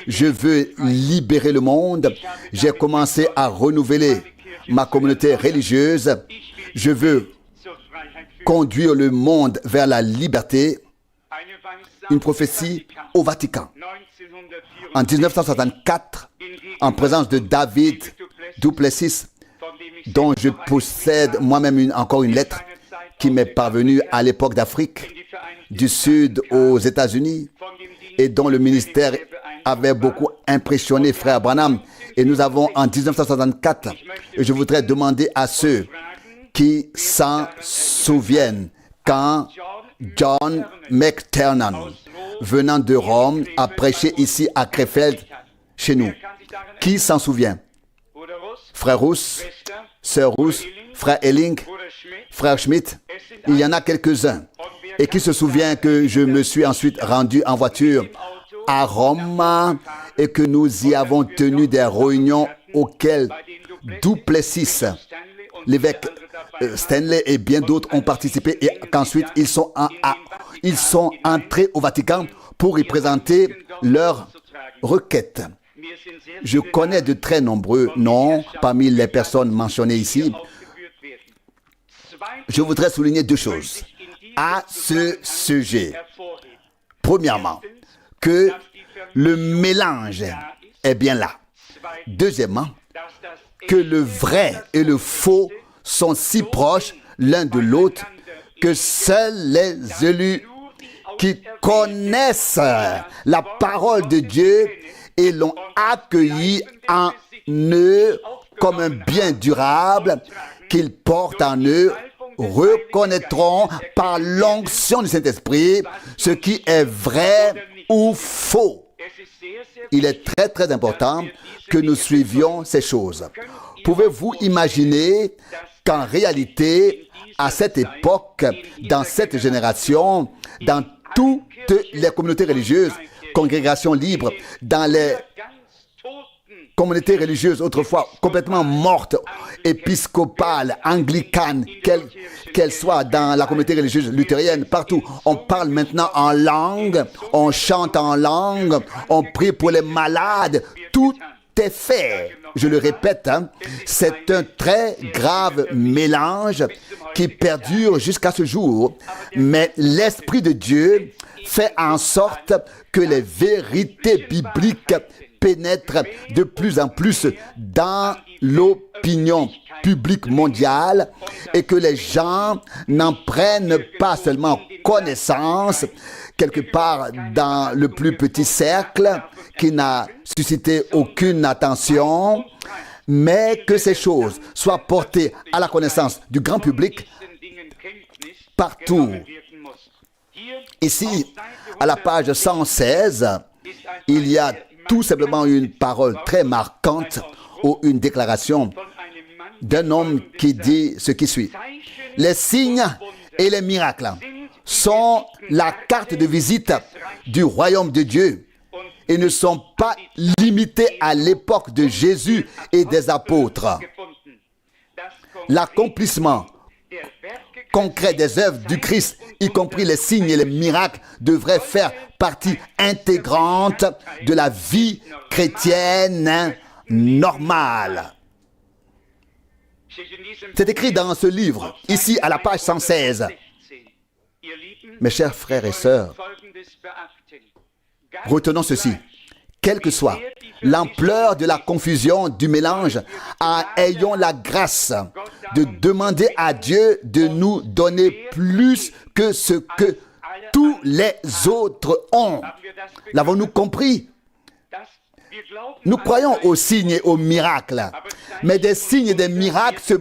Speaker 1: Je veux libérer le monde. J'ai commencé à renouveler ma communauté religieuse. Je veux conduire le monde vers la liberté, une prophétie au Vatican. En 1964, en présence de David Duplessis, dont je possède moi-même encore une lettre qui m'est parvenue à l'époque d'Afrique du Sud aux États-Unis et dont le ministère avait beaucoup impressionné Frère Branham. Et nous avons en 1964, et je voudrais demander à ceux qui s'en souviennent, quand John McTernan, venant de Rome, a prêché ici à Krefeld, chez nous. Qui s'en souvient? Frère Rousse, Sœur Rousse, Frère Elling, Frère Schmidt, il y en a quelques-uns. Et qui se souvient que je me suis ensuite rendu en voiture à Rome et que nous y avons tenu des réunions auxquelles Duplessis, l'évêque Stanley et bien d'autres ont participé et qu'ensuite ils sont entrés au Vatican pour y présenter leurs requêtes. Je connais de très nombreux noms parmi les personnes mentionnées ici. Je voudrais souligner deux choses à ce sujet. Premièrement, que le mélange est bien là. Deuxièmement, que le vrai et le faux sont si proches l'un de l'autre que seuls les élus qui connaissent la parole de Dieu et l'ont accueilli en eux comme un bien durable qu'ils portent en eux reconnaîtront par l'onction du Saint-Esprit ce qui est vrai ou faux. Il est très très important que nous suivions ces choses. Pouvez-vous imaginer qu'en réalité, à cette époque, dans cette génération, dans toutes les communautés religieuses, congrégations libres, dans les communautés religieuses autrefois complètement mortes, épiscopales, anglicanes, qu'elles soient dans la communauté religieuse luthérienne, partout, on parle maintenant en langue, on chante en langue, on prie pour les malades, tout est fait. Je le répète, c'est un très grave mélange qui perdure jusqu'à ce jour, mais l'Esprit de Dieu fait en sorte que les vérités bibliques pénètrent de plus en plus dans l'opinion publique mondiale et que les gens n'en prennent pas seulement connaissance quelque part dans le plus petit cercle qui n'a suscité aucune attention, mais que ces choses soient portées à la connaissance du grand public partout. Ici, à la page 116, il y a tout simplement une parole très marquante ou une déclaration d'un homme qui dit ce qui suit. Les signes et les miracles sont la carte de visite du royaume de Dieu et ne sont pas limités à l'époque de Jésus et des apôtres. L'accomplissement concret des œuvres du Christ, y compris les signes et les miracles, devrait faire partie intégrante de la vie chrétienne normale. C'est écrit dans ce livre, ici à la page 116. Mes chers frères et sœurs, retenons ceci. Quelle que soit l'ampleur de la confusion, du mélange, ayons la grâce de demander à Dieu de nous donner plus que ce que tous les autres ont. L'avons-nous compris? Nous croyons aux signes et aux miracles, mais des signes et des miracles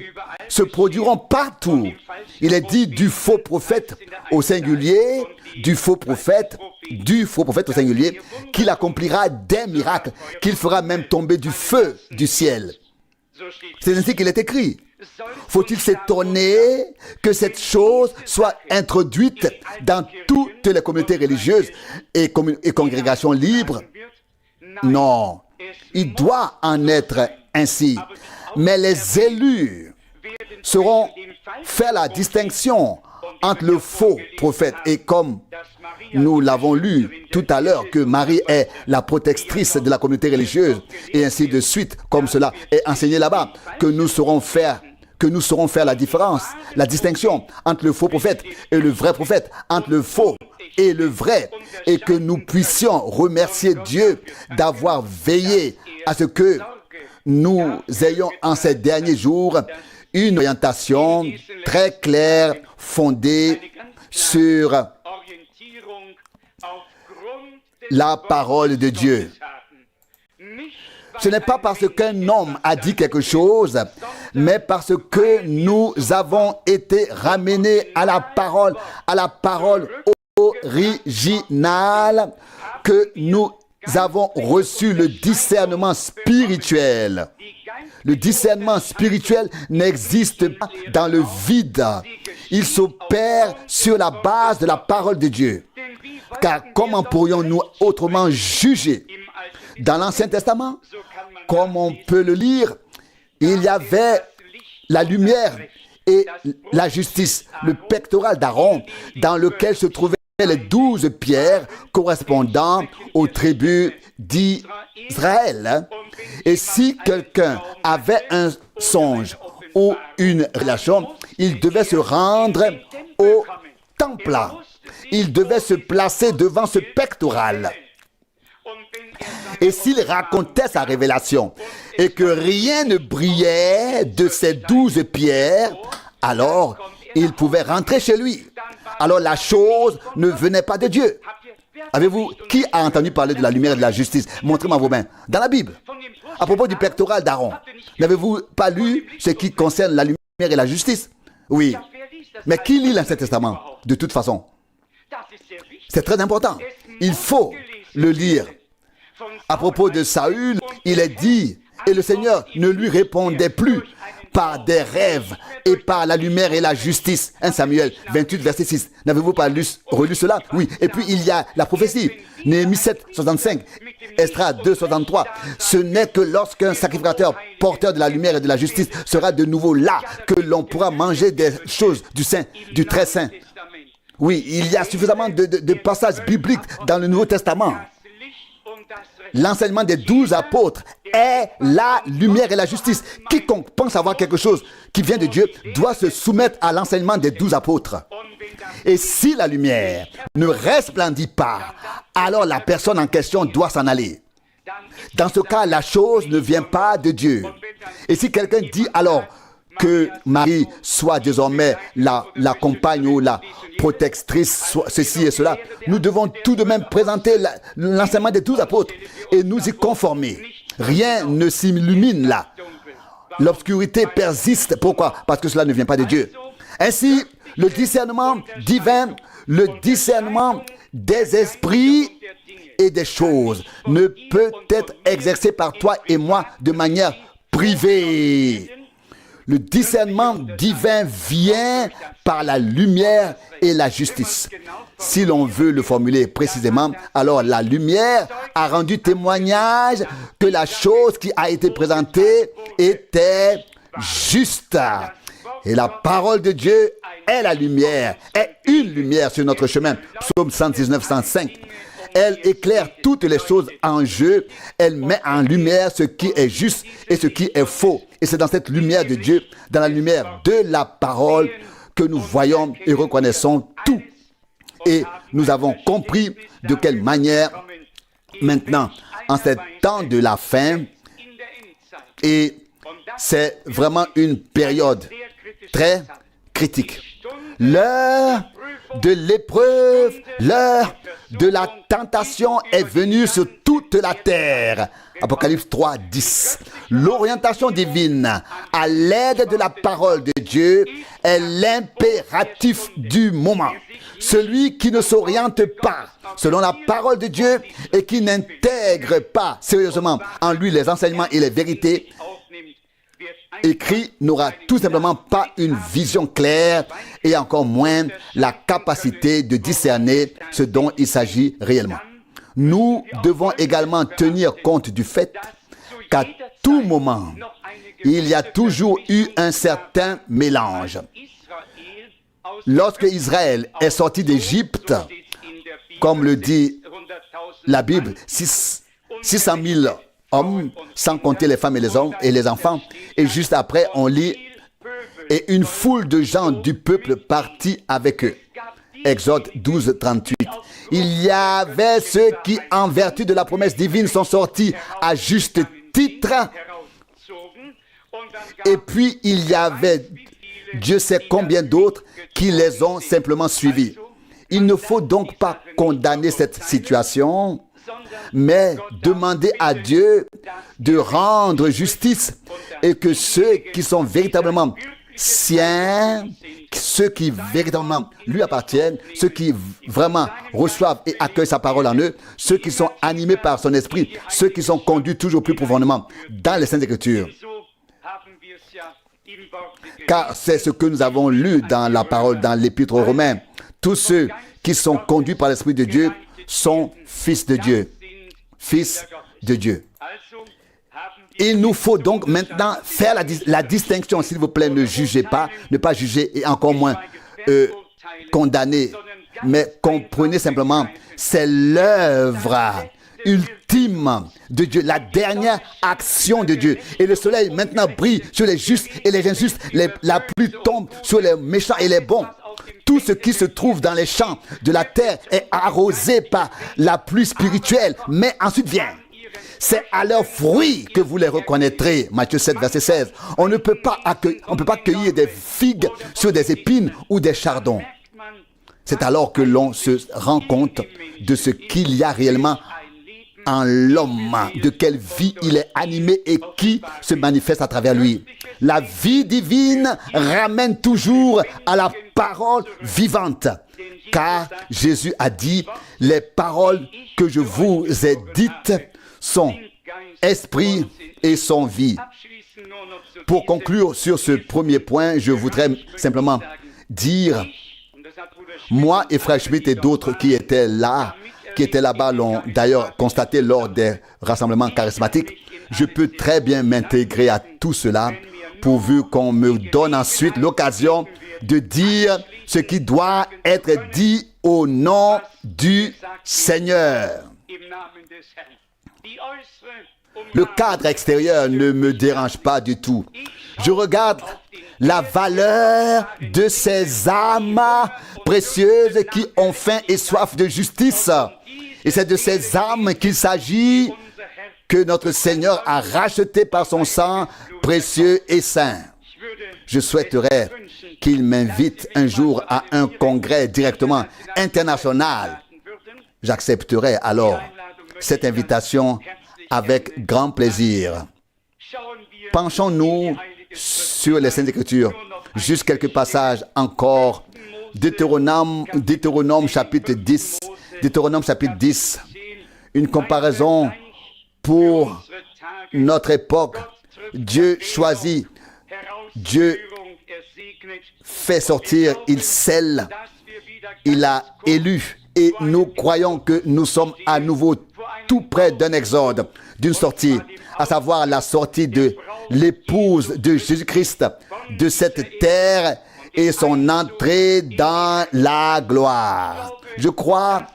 Speaker 1: se produiront partout. Il est dit du faux prophète au singulier, du faux prophète au singulier, qu'il accomplira des miracles, qu'il fera même tomber du feu du ciel. C'est ainsi qu'il est écrit. Faut-il s'étonner que cette chose soit introduite dans toutes les communautés religieuses et congrégations libres? Non, il doit en être ainsi. Mais les élus sauront faire la distinction entre le faux prophète et comme nous l'avons lu tout à l'heure que Marie est la protectrice de la communauté religieuse et ainsi de suite, comme cela est enseigné là-bas, que nous saurons faire que nous saurons faire la différence, la distinction entre le faux prophète et le vrai prophète, entre le faux et le vrai, et que nous puissions remercier Dieu d'avoir veillé à ce que nous ayons en ces derniers jours une orientation très claire, fondée sur la parole de Dieu. Ce n'est pas parce qu'un homme a dit quelque chose, mais parce que nous avons été ramenés à la parole originale, que nous avons reçu le discernement spirituel. Le discernement spirituel n'existe pas dans le vide. Il s'opère sur la base de la parole de Dieu. Car comment pourrions-nous autrement juger? Dans l'Ancien Testament, comme on peut le lire, il y avait la lumière et la justice, le pectoral d'Aaron, dans lequel se trouvaient les 12 pierres correspondant aux tribus d'Israël. Et si quelqu'un avait un songe ou une relation, il devait se rendre au temple. Il devait se placer devant ce pectoral. Et s'il racontait sa révélation et que rien ne brillait de ces 12 pierres, alors il pouvait rentrer chez lui. Alors la chose ne venait pas de Dieu. Avez-vous, qui a entendu parler de la lumière et de la justice? Montrez-moi vos mains. Dans la Bible, à propos du pectoral d'Aaron, n'avez-vous pas lu ce qui concerne la lumière et la justice? Oui. Mais qui lit l'Ancien Testament? De toute façon, c'est très important. Il faut le lire. À propos de Saül, il est dit, et le Seigneur ne lui répondait plus par des rêves et par la lumière et la justice. 1 Samuel 28, verset 6. N'avez-vous pas relu cela? Oui. Et puis il y a la prophétie. Néhémie 7, 65. Esdras 2, 63. Ce n'est que lorsqu'un sacrificateur porteur de la lumière et de la justice sera de nouveau là que l'on pourra manger des choses du saint, du très saint. Oui, il y a suffisamment de passages bibliques dans le Nouveau Testament. L'enseignement des 12 apôtres est la lumière et la justice. Quiconque pense avoir quelque chose qui vient de Dieu doit se soumettre à l'enseignement des 12 apôtres. Et si la lumière ne resplendit pas, alors la personne en question doit s'en aller. Dans ce cas, la chose ne vient pas de Dieu. Et si quelqu'un dit alors que Marie soit désormais la compagne ou la protectrice, ceci et cela, nous devons tout de même présenter l'enseignement des 12 apôtres et nous y conformer. Rien ne s'illumine là. L'obscurité persiste. Pourquoi? Parce que cela ne vient pas de Dieu. Ainsi, le discernement divin, le discernement des esprits et des choses ne peut être exercé par toi et moi de manière privée. Le discernement divin vient par la lumière et la justice. Si l'on veut le formuler précisément, alors la lumière a rendu témoignage que la chose qui a été présentée était juste. Et la parole de Dieu est la lumière, est une lumière sur notre chemin. Psaume 119, 105. Elle éclaire toutes les choses en jeu. Elle met en lumière ce qui est juste et ce qui est faux. Et c'est dans cette lumière de Dieu, dans la lumière de la parole, que nous voyons et reconnaissons tout. Et nous avons compris de quelle manière, maintenant, en ces temps de la fin, et c'est vraiment une période très critique. L'heure de l'épreuve, l'heure de la tentation est venue sur toute la terre. Apocalypse 3, 10. L'orientation divine à l'aide de la parole de Dieu est l'impératif du moment. Celui qui ne s'oriente pas selon la parole de Dieu et qui n'intègre pas sérieusement en lui les enseignements et les vérités écrits n'aura tout simplement pas une vision claire et encore moins la capacité de discerner ce dont il s'agit réellement. Nous devons également tenir compte du fait qu'à tout moment, il y a toujours eu un certain mélange. Lorsque Israël est sorti d'Égypte, comme le dit la Bible, 600 000 hommes, sans compter les femmes et les hommes et les enfants. Et juste après, on lit et une foule de gens du peuple partit avec eux. Exode 12, 38. Il y avait ceux qui, en vertu de la promesse divine, sont sortis à juste titre. Et puis, il y avait, Dieu sait combien d'autres, qui les ont simplement suivis. Il ne faut donc pas condamner cette situation, mais demander à Dieu de rendre justice et que ceux qui sont véritablement siens, ceux qui véritablement lui appartiennent, ceux qui vraiment reçoivent et accueillent sa parole en eux, ceux qui sont animés par son esprit, ceux qui sont conduits toujours plus profondément dans les Saintes Écritures. Car c'est ce que nous avons lu dans la parole, dans l'Épître aux Romains. Tous ceux qui sont conduits par l'Esprit de Dieu sont fils de Dieu. Fils de Dieu. Il nous faut donc maintenant faire la distinction, s'il vous plaît, ne jugez pas, ne pas juger et encore moins condamner, mais comprenez simplement, c'est l'œuvre ultime de Dieu, la dernière action de Dieu. Et le soleil maintenant brille sur les justes et les injustes, la pluie tombe sur les méchants et les bons. Tout ce qui se trouve dans les champs de la terre est arrosé par la pluie spirituelle, mais ensuite vient. C'est à leurs fruits que vous les reconnaîtrez. Matthieu 7, verset 16. On ne peut pas cueillir des figues sur des épines ou des chardons. C'est alors que l'on se rend compte de ce qu'il y a réellement en l'homme, de quelle vie il est animé et qui se manifeste à travers lui. La vie divine ramène toujours à la parole vivante. Car Jésus a dit, les paroles que je vous ai dites sont esprit et sont vie. Pour conclure sur ce premier point, je voudrais simplement dire, moi et Frère Schmitt et d'autres qui étaient là-bas l'ont d'ailleurs constaté lors des rassemblements charismatiques, je peux très bien m'intégrer à tout cela pourvu qu'on me donne ensuite l'occasion de dire ce qui doit être dit au nom du Seigneur. Le cadre extérieur ne me dérange pas du tout. Je regarde la valeur de ces âmes précieuses qui ont faim et soif de justice. Et c'est de ces âmes qu'il s'agit que notre Seigneur a racheté par son sang précieux et saint. Je souhaiterais qu'il m'invite un jour à un congrès directement international. J'accepterai alors cette invitation avec grand plaisir. Penchons-nous sur les Saintes Écritures. Juste quelques passages encore. Deutéronome chapitre 10. Deutéronome chapitre 10. Une comparaison pour notre époque. Dieu choisit. Dieu fait sortir. Il scelle. Il a élu. Et nous croyons que nous sommes à nouveau tout près d'un exode, d'une sortie, à savoir la sortie de l'épouse de Jésus-Christ de cette terre et son entrée dans la gloire. Je crois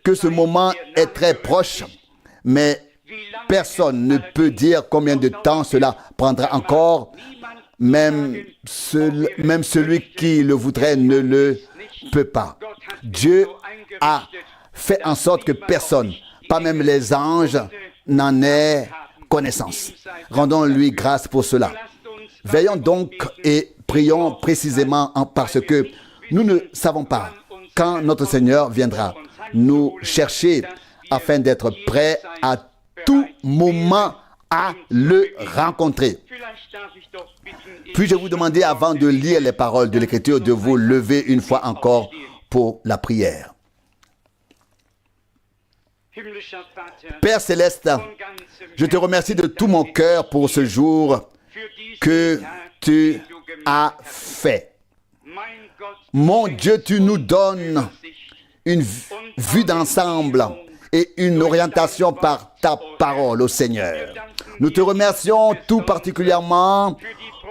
Speaker 1: que ce moment est très proche, mais personne ne peut dire combien de temps cela prendra encore. Même celui qui le voudrait ne le peut pas. Dieu a fait en sorte que personne, pas même les anges, n'en ait connaissance. Rendons-lui grâce pour cela. Veillons donc et prions précisément parce que nous ne savons pas quand notre Seigneur viendra nous chercher afin d'être prêts à tout moment à le rencontrer. Puis-je vous demander, avant de lire les paroles de l'Écriture, de vous lever une fois encore pour la prière. Père Céleste, je te remercie de tout mon cœur pour ce jour que tu as fait. Mon Dieu, tu nous donnes une vue d'ensemble et une orientation par ta parole au Seigneur. Nous te remercions tout particulièrement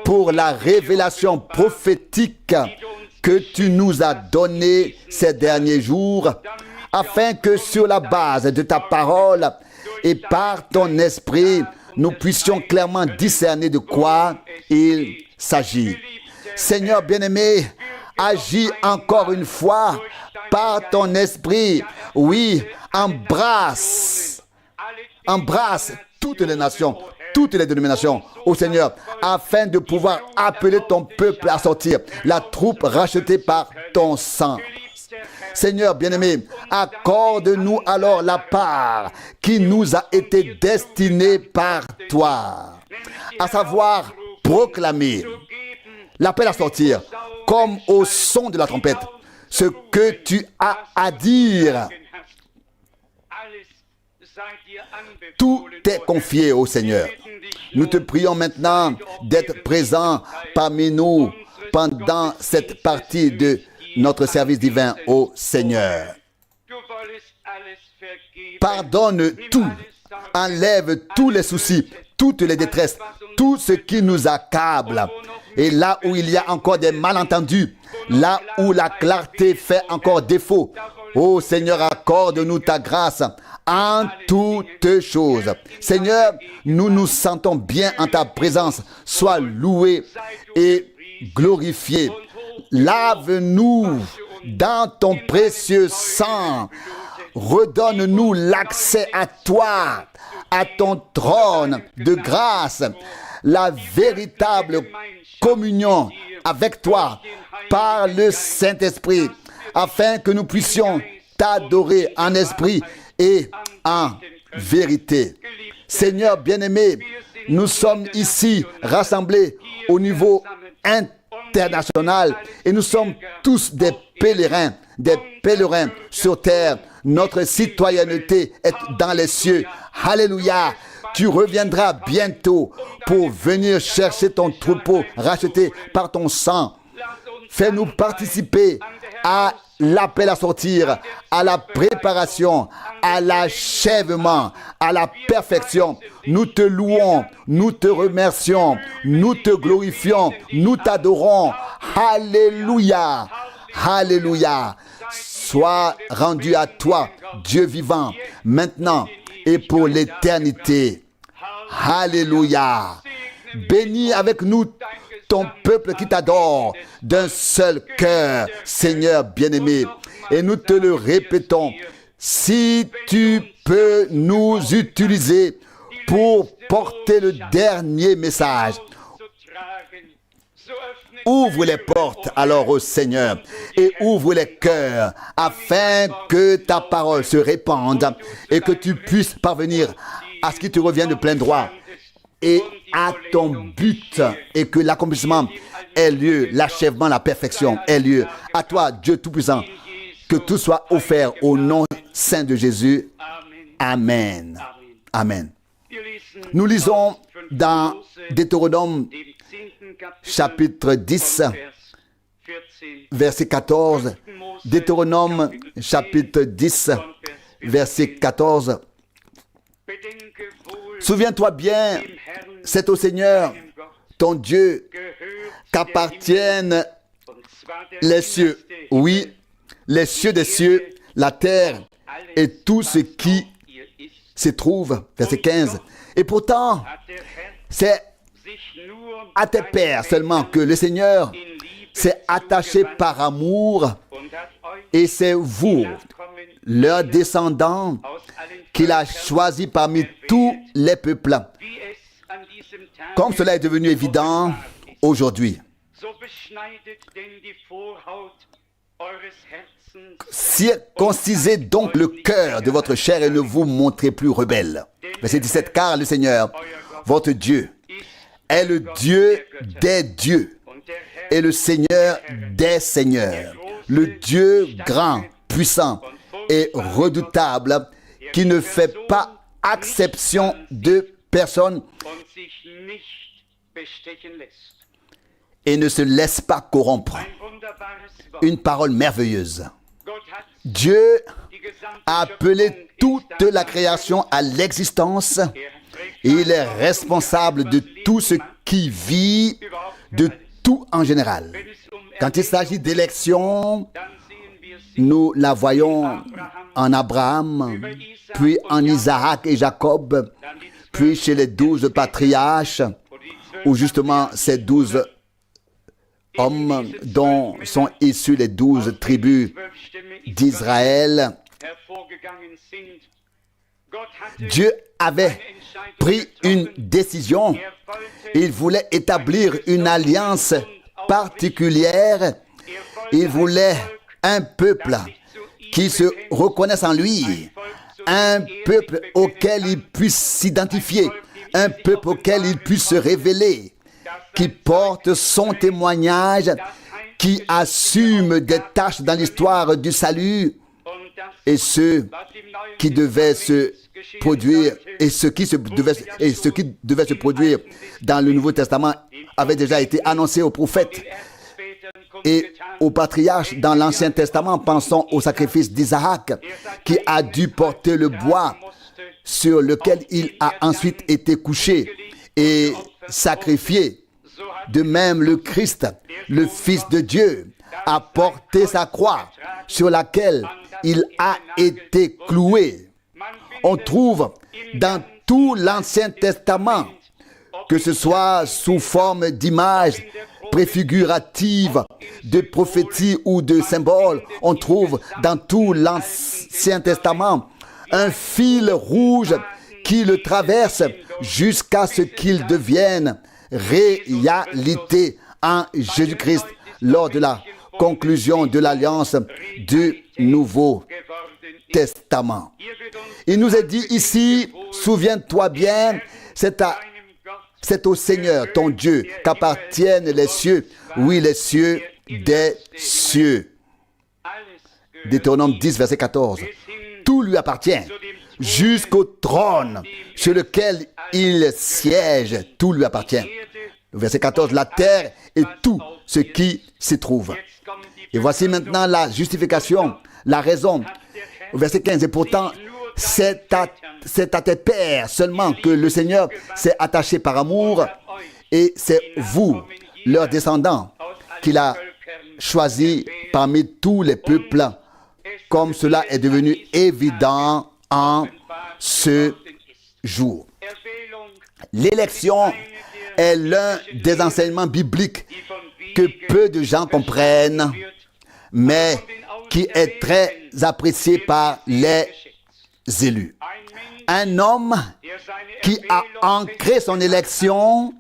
Speaker 1: pour la révélation prophétique que tu nous as donnée ces derniers jours, afin que sur la base de ta parole et par ton esprit, nous puissions clairement discerner de quoi il s'agit. Seigneur bien-aimé, agis encore une fois par ton esprit. Oui, embrasse toutes les nations, toutes les dénominations, ô Seigneur, afin de pouvoir appeler ton peuple à sortir, la troupe rachetée par ton sang. Seigneur bien-aimé, accorde-nous alors la part qui nous a été destinée par toi, à savoir proclamer l'appel à sortir, comme au son de la trompette, ce que tu as à dire. Tout est confié au Seigneur. Nous te prions maintenant d'être présent parmi nous pendant cette partie de notre service divin au Seigneur. Pardonne tout, enlève tous les soucis, toutes les détresses, tout ce qui nous accable. Et là où il y a encore des malentendus, là où la clarté fait encore défaut, ô Seigneur, accorde-nous ta grâce en toutes choses. Seigneur, nous nous sentons bien en ta présence. Sois loué et glorifié. Lave-nous dans ton précieux sang. Redonne-nous l'accès à toi, à ton trône de grâce, la véritable communion avec toi par le Saint-Esprit, afin que nous puissions t'adorer en esprit et en vérité. Seigneur bien-aimé, nous sommes ici rassemblés au niveau international et nous sommes tous des pèlerins sur terre. Notre citoyenneté est dans les cieux. Alléluia. Tu reviendras bientôt pour venir chercher ton troupeau racheté par ton sang. Fais-nous participer à l'appel à sortir, à la préparation, à l'achèvement, à la perfection. Nous te louons, nous te remercions, nous te glorifions, nous t'adorons. Alléluia, alléluia. Sois rendu à toi, Dieu vivant, maintenant et pour l'éternité. Alléluia. Bénis avec nous ton peuple qui t'adore d'un seul cœur, Seigneur bien-aimé. Et nous te le répétons, si tu peux nous utiliser pour porter le dernier message, ouvre les portes alors au Seigneur et ouvre les cœurs afin que ta parole se répande et que tu puisses parvenir à ce qui te revient de plein droit et à ton but, et que l'accomplissement ait lieu, l'achèvement, la perfection ait lieu. À toi, Dieu Tout-Puissant, que tout soit offert au nom saint de Jésus. Amen. Amen. Nous lisons dans Deutéronome chapitre 10, verset 14. Deutéronome chapitre 10, verset 14. Souviens-toi bien, c'est au Seigneur, ton Dieu, qu'appartiennent les cieux. Oui, les cieux des cieux, la terre et tout ce qui s'y trouve. Verset 15. Et pourtant, c'est à tes pères seulement que le Seigneur s'est attaché par amour, et c'est vous, leurs descendants, qu'il a choisi parmi tous les peuples. Comme cela est devenu évident aujourd'hui. Circoncisez donc le cœur de votre chair et ne vous montrez plus rebelle. Verset 17. Car le Seigneur, votre Dieu, est le Dieu des dieux et le Seigneur des seigneurs, le Dieu grand, puissant et redoutable, qui ne fait pas exception de personne et ne se laisse pas corrompre. Une parole merveilleuse. Dieu a appelé toute la création à l'existence et il est responsable de tout ce qui vit, de tout en général. Quand il s'agit d'élection, nous la voyons en Abraham, puis en Isaac et Jacob, puis chez les 12 patriarches, où justement ces 12 hommes dont sont issus les 12 tribus d'Israël. Dieu avait pris une décision. Il voulait établir une alliance particulière. Il voulait un peuple qui se reconnaisse en lui, un peuple auquel il puisse s'identifier, un peuple auquel il puisse se révéler, qui porte son témoignage, qui assume des tâches dans l'histoire du salut, et ce qui devait se produire, et ce qui devait se produire dans le Nouveau Testament avait déjà été annoncé aux prophètes et aux patriarches dans l'Ancien Testament. Pensons au sacrifice d'Isaac qui a dû porter le bois sur lequel il a ensuite été couché et sacrifié. De même, le Christ, le Fils de Dieu, a porté sa croix sur laquelle il a été cloué. On trouve dans tout l'Ancien Testament, que ce soit sous forme d'images préfiguratives, de prophéties ou de symboles, on trouve dans tout l'Ancien Testament un fil rouge qui le traverse jusqu'à ce qu'il devienne réalité en Jésus-Christ lors de la conclusion de l'alliance du Nouveau Testament. Il nous est dit ici, souviens-toi bien, c'est au Seigneur, ton Dieu, qu'appartiennent les cieux, oui, les cieux des cieux. Deutéronome 10, verset 14. Tout lui appartient, jusqu'au trône sur lequel il siège, tout lui appartient. Verset 14, la terre et tout ce qui s'y trouve. Et voici maintenant la justification, la raison. Verset 15, et pourtant, c'est à tes pères seulement que le Seigneur s'est attaché par amour, et c'est vous, leurs descendants, qu'il a choisi parmi tous les peuples, comme cela est devenu évident en ce jour. L'élection est l'un des enseignements bibliques que peu de gens comprennent, mais qui est très apprécié par les élus. Un homme qui a ancré son élection,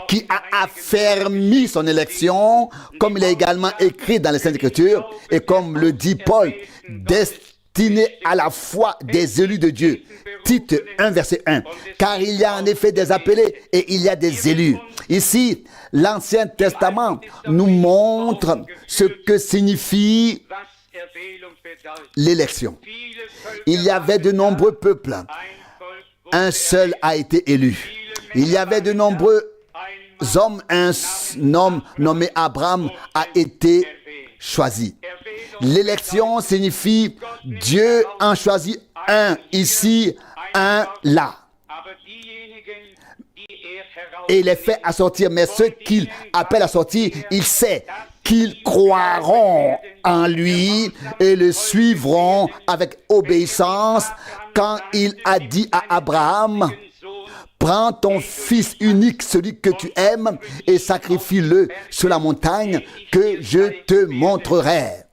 Speaker 1: qui a affermi son élection, comme il est également écrit dans les Saintes Écritures, et comme le dit Paul, destiné à la foi des élus de Dieu. Tite 1, verset 1. Car il y a en effet des appelés et il y a des élus. Ici, l'Ancien Testament nous montre ce que signifie l'élection. Il y avait de nombreux peuples. Un seul a été élu. Il y avait de nombreux hommes. Un homme nommé Abraham a été choisi. L'élection signifie Dieu en choisit un ici, un là. Et il les fait à sortir. Mais ceux qu'il appelle à sortir, il sait qu'ils croiront en lui et le suivront avec obéissance quand il a dit à Abraham, prends ton fils unique, celui que tu aimes, et sacrifie-le sur la montagne que je te montrerai.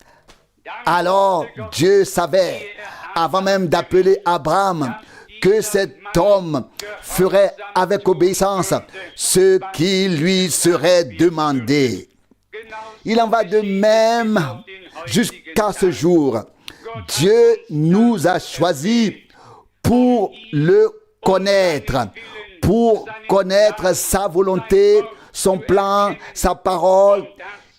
Speaker 1: Alors Dieu savait, avant même d'appeler Abraham, que cet homme ferait avec obéissance ce qui lui serait demandé. Il en va de même jusqu'à ce jour. Dieu nous a choisis pour le connaître, pour connaître sa volonté, son plan, sa parole,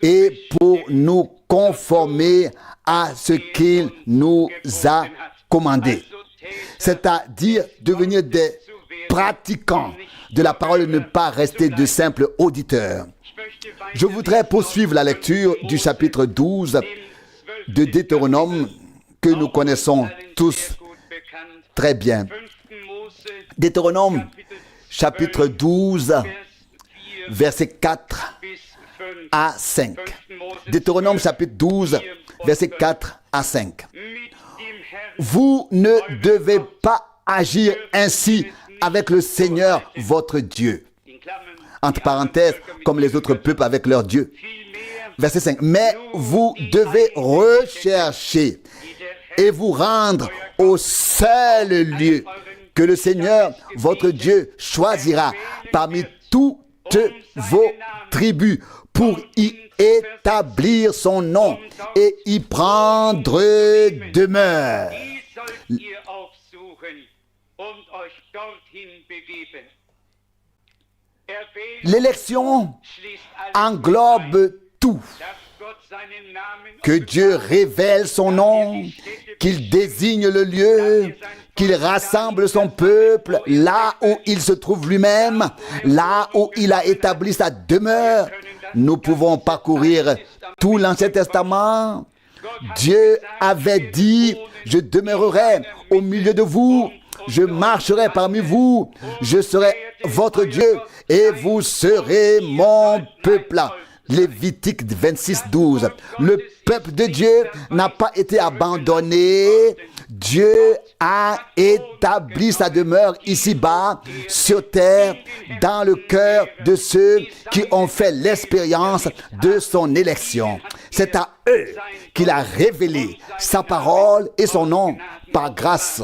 Speaker 1: et pour nous conformer à ce qu'il nous a commandé. C'est-à-dire devenir des pratiquants de la parole et ne pas rester de simples auditeurs. Je voudrais poursuivre la lecture du chapitre 12 de Deutéronome que nous connaissons tous très bien. Deutéronome chapitre 12 versets 4 à 5. Deutéronome chapitre 12 versets 4 à 5. Vous ne devez pas agir ainsi avec le Seigneur votre Dieu. Entre parenthèses, comme les autres peuples avec leur Dieu. verset 5. Mais vous devez rechercher et vous rendre au seul lieu que le Seigneur, votre Dieu, choisira parmi toutes vos tribus pour y établir son nom et y prendre demeure. L'élection englobe tout. Que Dieu révèle son nom, qu'il désigne le lieu, qu'il rassemble son peuple là où il se trouve lui-même, là où il a établi sa demeure. Nous pouvons parcourir tout l'Ancien Testament. Dieu avait dit, je demeurerai au milieu de vous, je marcherai parmi vous, je serai votre Dieu et vous serez mon peuple. Lévitique 26, 12. Le peuple de Dieu n'a pas été abandonné. Dieu a établi sa demeure ici-bas, sur terre, dans le cœur de ceux qui ont fait l'expérience de son élection. C'est à eux qu'il a révélé sa parole et son nom par grâce.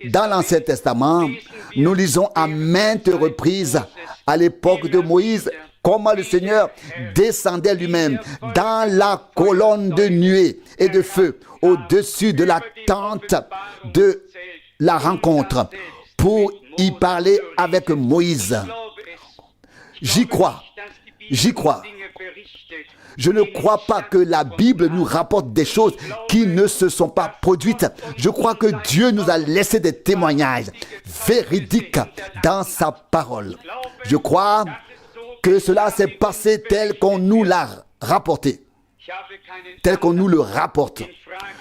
Speaker 1: Dans l'Ancien Testament, nous lisons à maintes reprises, à l'époque de Moïse, comment le Seigneur descendait lui-même dans la colonne de nuée et de feu au-dessus de la tente de la rencontre pour y parler avec Moïse. J'y crois. Je ne crois pas que la Bible nous rapporte des choses qui ne se sont pas produites. Je crois que Dieu nous a laissé des témoignages véridiques dans sa parole. Je crois que cela s'est passé tel qu'on nous l'a rapporté, tel qu'on nous le rapporte.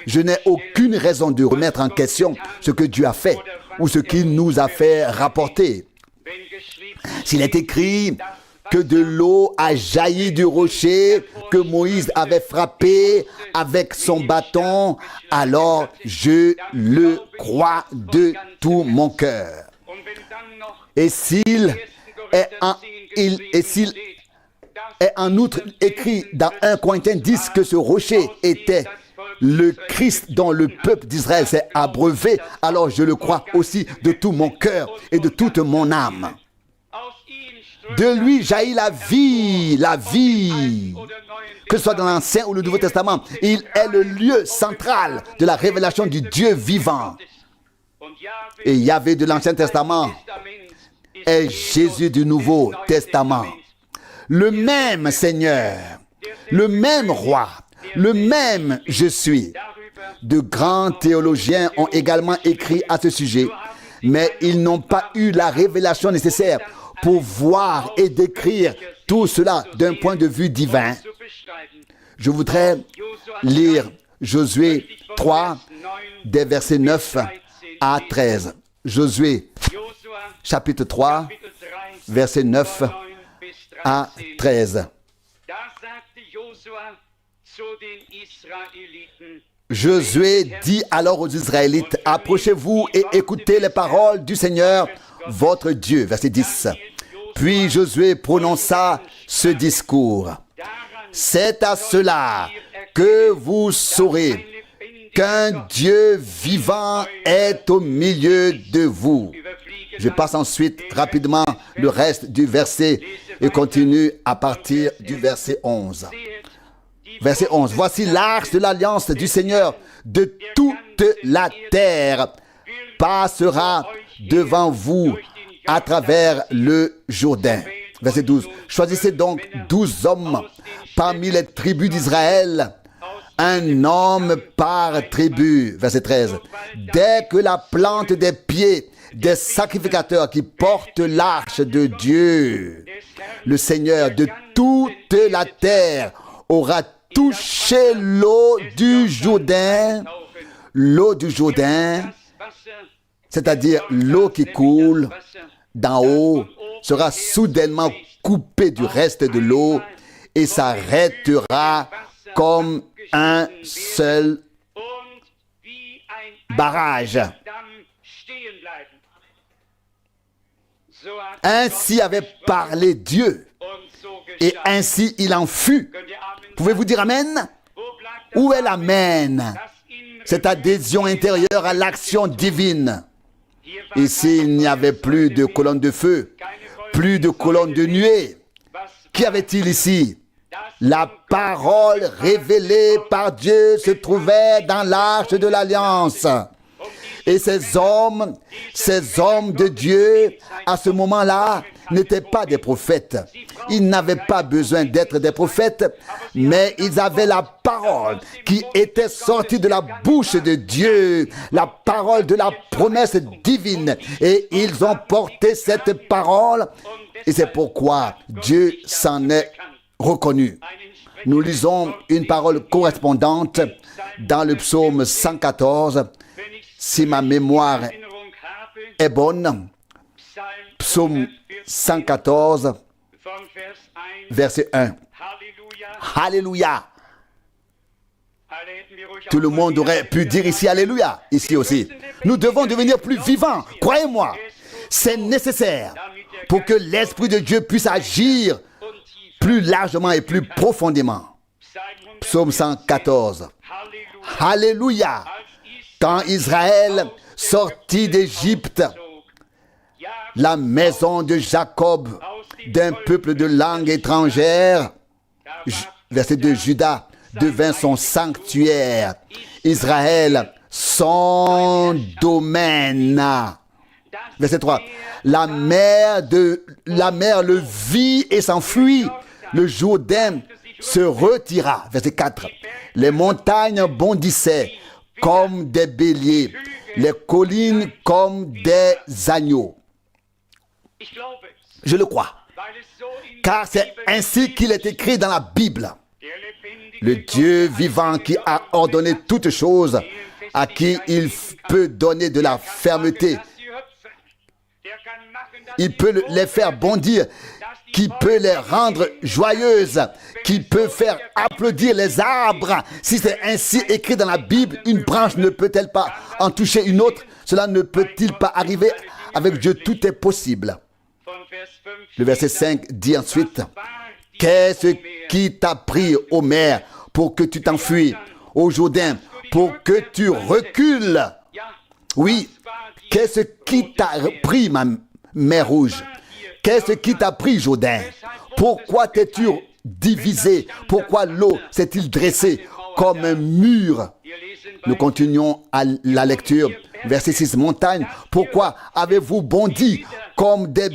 Speaker 1: Je n'ai aucune raison de remettre en question ce que Dieu a fait ou ce qu'il nous a fait rapporter. S'il est écrit que de l'eau a jailli du rocher que Moïse avait frappé avec son bâton, alors je le crois de tout mon cœur. Et s'il est en outre écrit dans 1 Corinthiens 10 que ce rocher était le Christ dont le peuple d'Israël s'est abreuvé, alors je le crois aussi de tout mon cœur et de toute mon âme. De lui jaillit la vie, que ce soit dans l'Ancien ou le Nouveau Testament. Il est le lieu central de la révélation du Dieu vivant. Et Yahvé de l'Ancien Testament est Jésus du Nouveau Testament. Le même Seigneur, le même Roi, le même je suis. De grands théologiens ont également écrit à ce sujet, mais ils n'ont pas eu la révélation nécessaire pour voir et décrire tout cela d'un point de vue divin. Je voudrais lire Josué 3, des versets 9 à 13. Josué, chapitre 3, versets 9 à 13. Josué dit alors aux Israélites, « Approchez-vous et écoutez les paroles du Seigneur, votre Dieu. » Verset 10. Puis Josué prononça ce discours. « C'est à cela que vous saurez qu'un Dieu vivant est au milieu de vous. » Je passe ensuite rapidement le reste du verset et continue à partir du verset 11. Verset 11. « Voici l'arche de l'alliance du Seigneur de toute la terre passera devant vous à travers le Jourdain. » Verset 12. « Choisissez donc 12 hommes parmi les tribus d'Israël, un homme par tribu. » Verset 13. « Dès que la plante des pieds des sacrificateurs qui portent l'arche de Dieu, le Seigneur de toute la terre aura touché l'eau du Jourdain, c'est-à-dire l'eau qui coule d'en haut, sera soudainement coupée du reste de l'eau et s'arrêtera comme un seul barrage. Ainsi avait parlé Dieu, Et ainsi il en fut. Pouvez-vous dire Amen? Où est l'Amen? Cette adhésion intérieure à l'action divine. Ici, il n'y avait plus de colonne de feu, plus de colonne de nuée. Qu'y avait-il ici? La parole révélée par Dieu se trouvait dans l'arche de l'Alliance. Et ces hommes de Dieu, à ce moment-là, n'étaient pas des prophètes. Ils n'avaient pas besoin d'être des prophètes, mais ils avaient la parole qui était sortie de la bouche de Dieu, la parole de la promesse divine. Et ils ont porté cette parole, et c'est pourquoi Dieu s'en est reconnu. Nous lisons une parole correspondante dans le psaume 114. Si ma mémoire est bonne, psaume 114, verset 1. Alléluia. Tout le monde aurait pu dire ici Alléluia, ici aussi. Nous devons devenir plus vivants, croyez-moi. C'est nécessaire pour que l'Esprit de Dieu puisse agir plus largement et plus profondément. Psaume 114. Alléluia. Quand Israël sortit d'Égypte, la maison de Jacob, d'un peuple de langue étrangère, verset 2, Juda devint son sanctuaire, Israël son domaine. Verset 3, la mer le vit et s'enfuit, le Jourdain se retira. Verset 4, les montagnes bondissaient comme des béliers, les collines comme des agneaux. Je le crois, car c'est ainsi qu'il est écrit dans la Bible. Le Dieu vivant qui a ordonné toutes choses, à qui il peut donner de la fermeté, il peut les faire bondir, qui peut les rendre joyeuses, qui peut faire applaudir les arbres. Si c'est ainsi écrit dans la Bible, une branche ne peut-elle pas en toucher une autre? Cela ne peut-il pas arriver avec Dieu? Tout est possible. Le verset 5 dit ensuite, qu'est-ce qui t'a pris, ô mer, pour que tu t'enfuis, ô Jourdain, pour que tu recules? Oui, qu'est-ce qui t'a pris, ma mer rouge? Qu'est-ce qui t'a pris, Jourdain? Pourquoi t'es-tu divisé? Pourquoi l'eau s'est-il dressée comme un mur? Nous continuons à la lecture. Verset 6, montagne, pourquoi avez-vous bondi comme des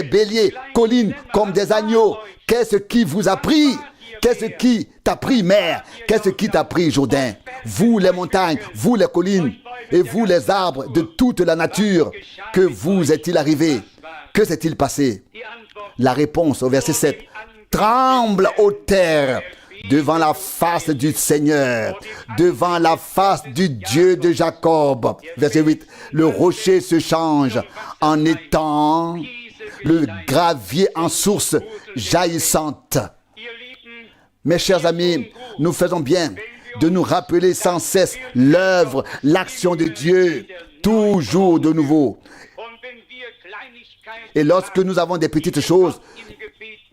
Speaker 1: béliers, collines comme des agneaux? Qu'est-ce qui vous a pris? Qu'est-ce qui t'a pris, mer? Qu'est-ce qui t'a pris, Jourdain? Vous les montagnes, vous les collines, et vous les arbres de toute la nature, que vous est-il arrivé? Que s'est-il passé? La réponse au verset 7. Tremble, ô terre, devant la face du Seigneur, devant la face du Dieu de Jacob. Verset 8. Le rocher se change en étang, le gravier en source jaillissante. Mes chers amis, nous faisons bien de nous rappeler sans cesse l'œuvre, l'action de Dieu, toujours de nouveau. Et lorsque nous avons des petites choses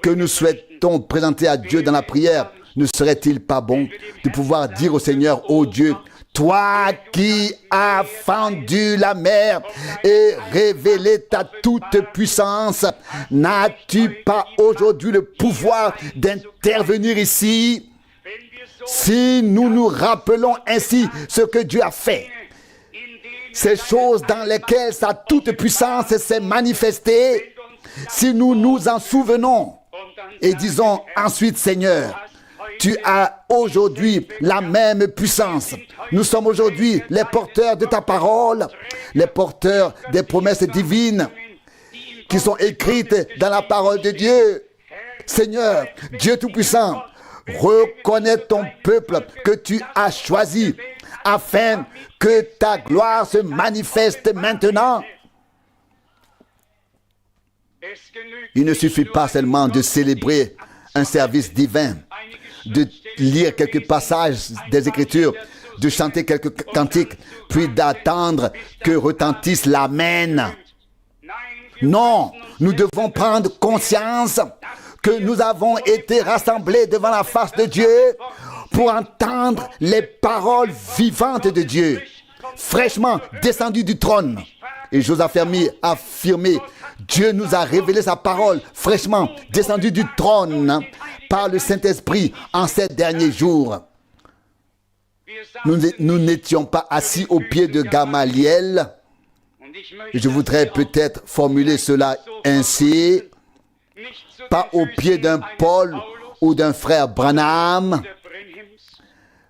Speaker 1: que nous souhaitons présenter à Dieu dans la prière, ne serait-il pas bon de pouvoir dire au Seigneur, ô Dieu, toi qui as fendu la mer et révélé ta toute puissance, n'as-tu pas aujourd'hui le pouvoir d'intervenir ici? Si nous nous rappelons ainsi ce que Dieu a fait, ces choses dans lesquelles sa toute puissance s'est manifestée, si nous nous en souvenons et disons ensuite, Seigneur, tu as aujourd'hui la même puissance. Nous sommes aujourd'hui les porteurs de ta parole, les porteurs des promesses divines qui sont écrites dans la parole de Dieu. Seigneur, Dieu Tout-Puissant, reconnais ton peuple que tu as choisi afin que ta gloire se manifeste maintenant. Il ne suffit pas seulement de célébrer un service divin, de lire quelques passages des Écritures, de chanter quelques cantiques, puis d'attendre que retentisse l'Amen. Non, nous devons prendre conscience que nous avons été rassemblés devant la face de Dieu pour entendre les paroles vivantes de Dieu, fraîchement descendues du trône. Et j'ose affirmer, Dieu nous a révélé sa parole fraîchement descendue du trône par le Saint-Esprit en ces derniers jours. Nous n'étions pas assis au pied de Gamaliel. Je voudrais peut-être formuler cela ainsi. Pas au pied d'un Paul ou d'un frère Branham.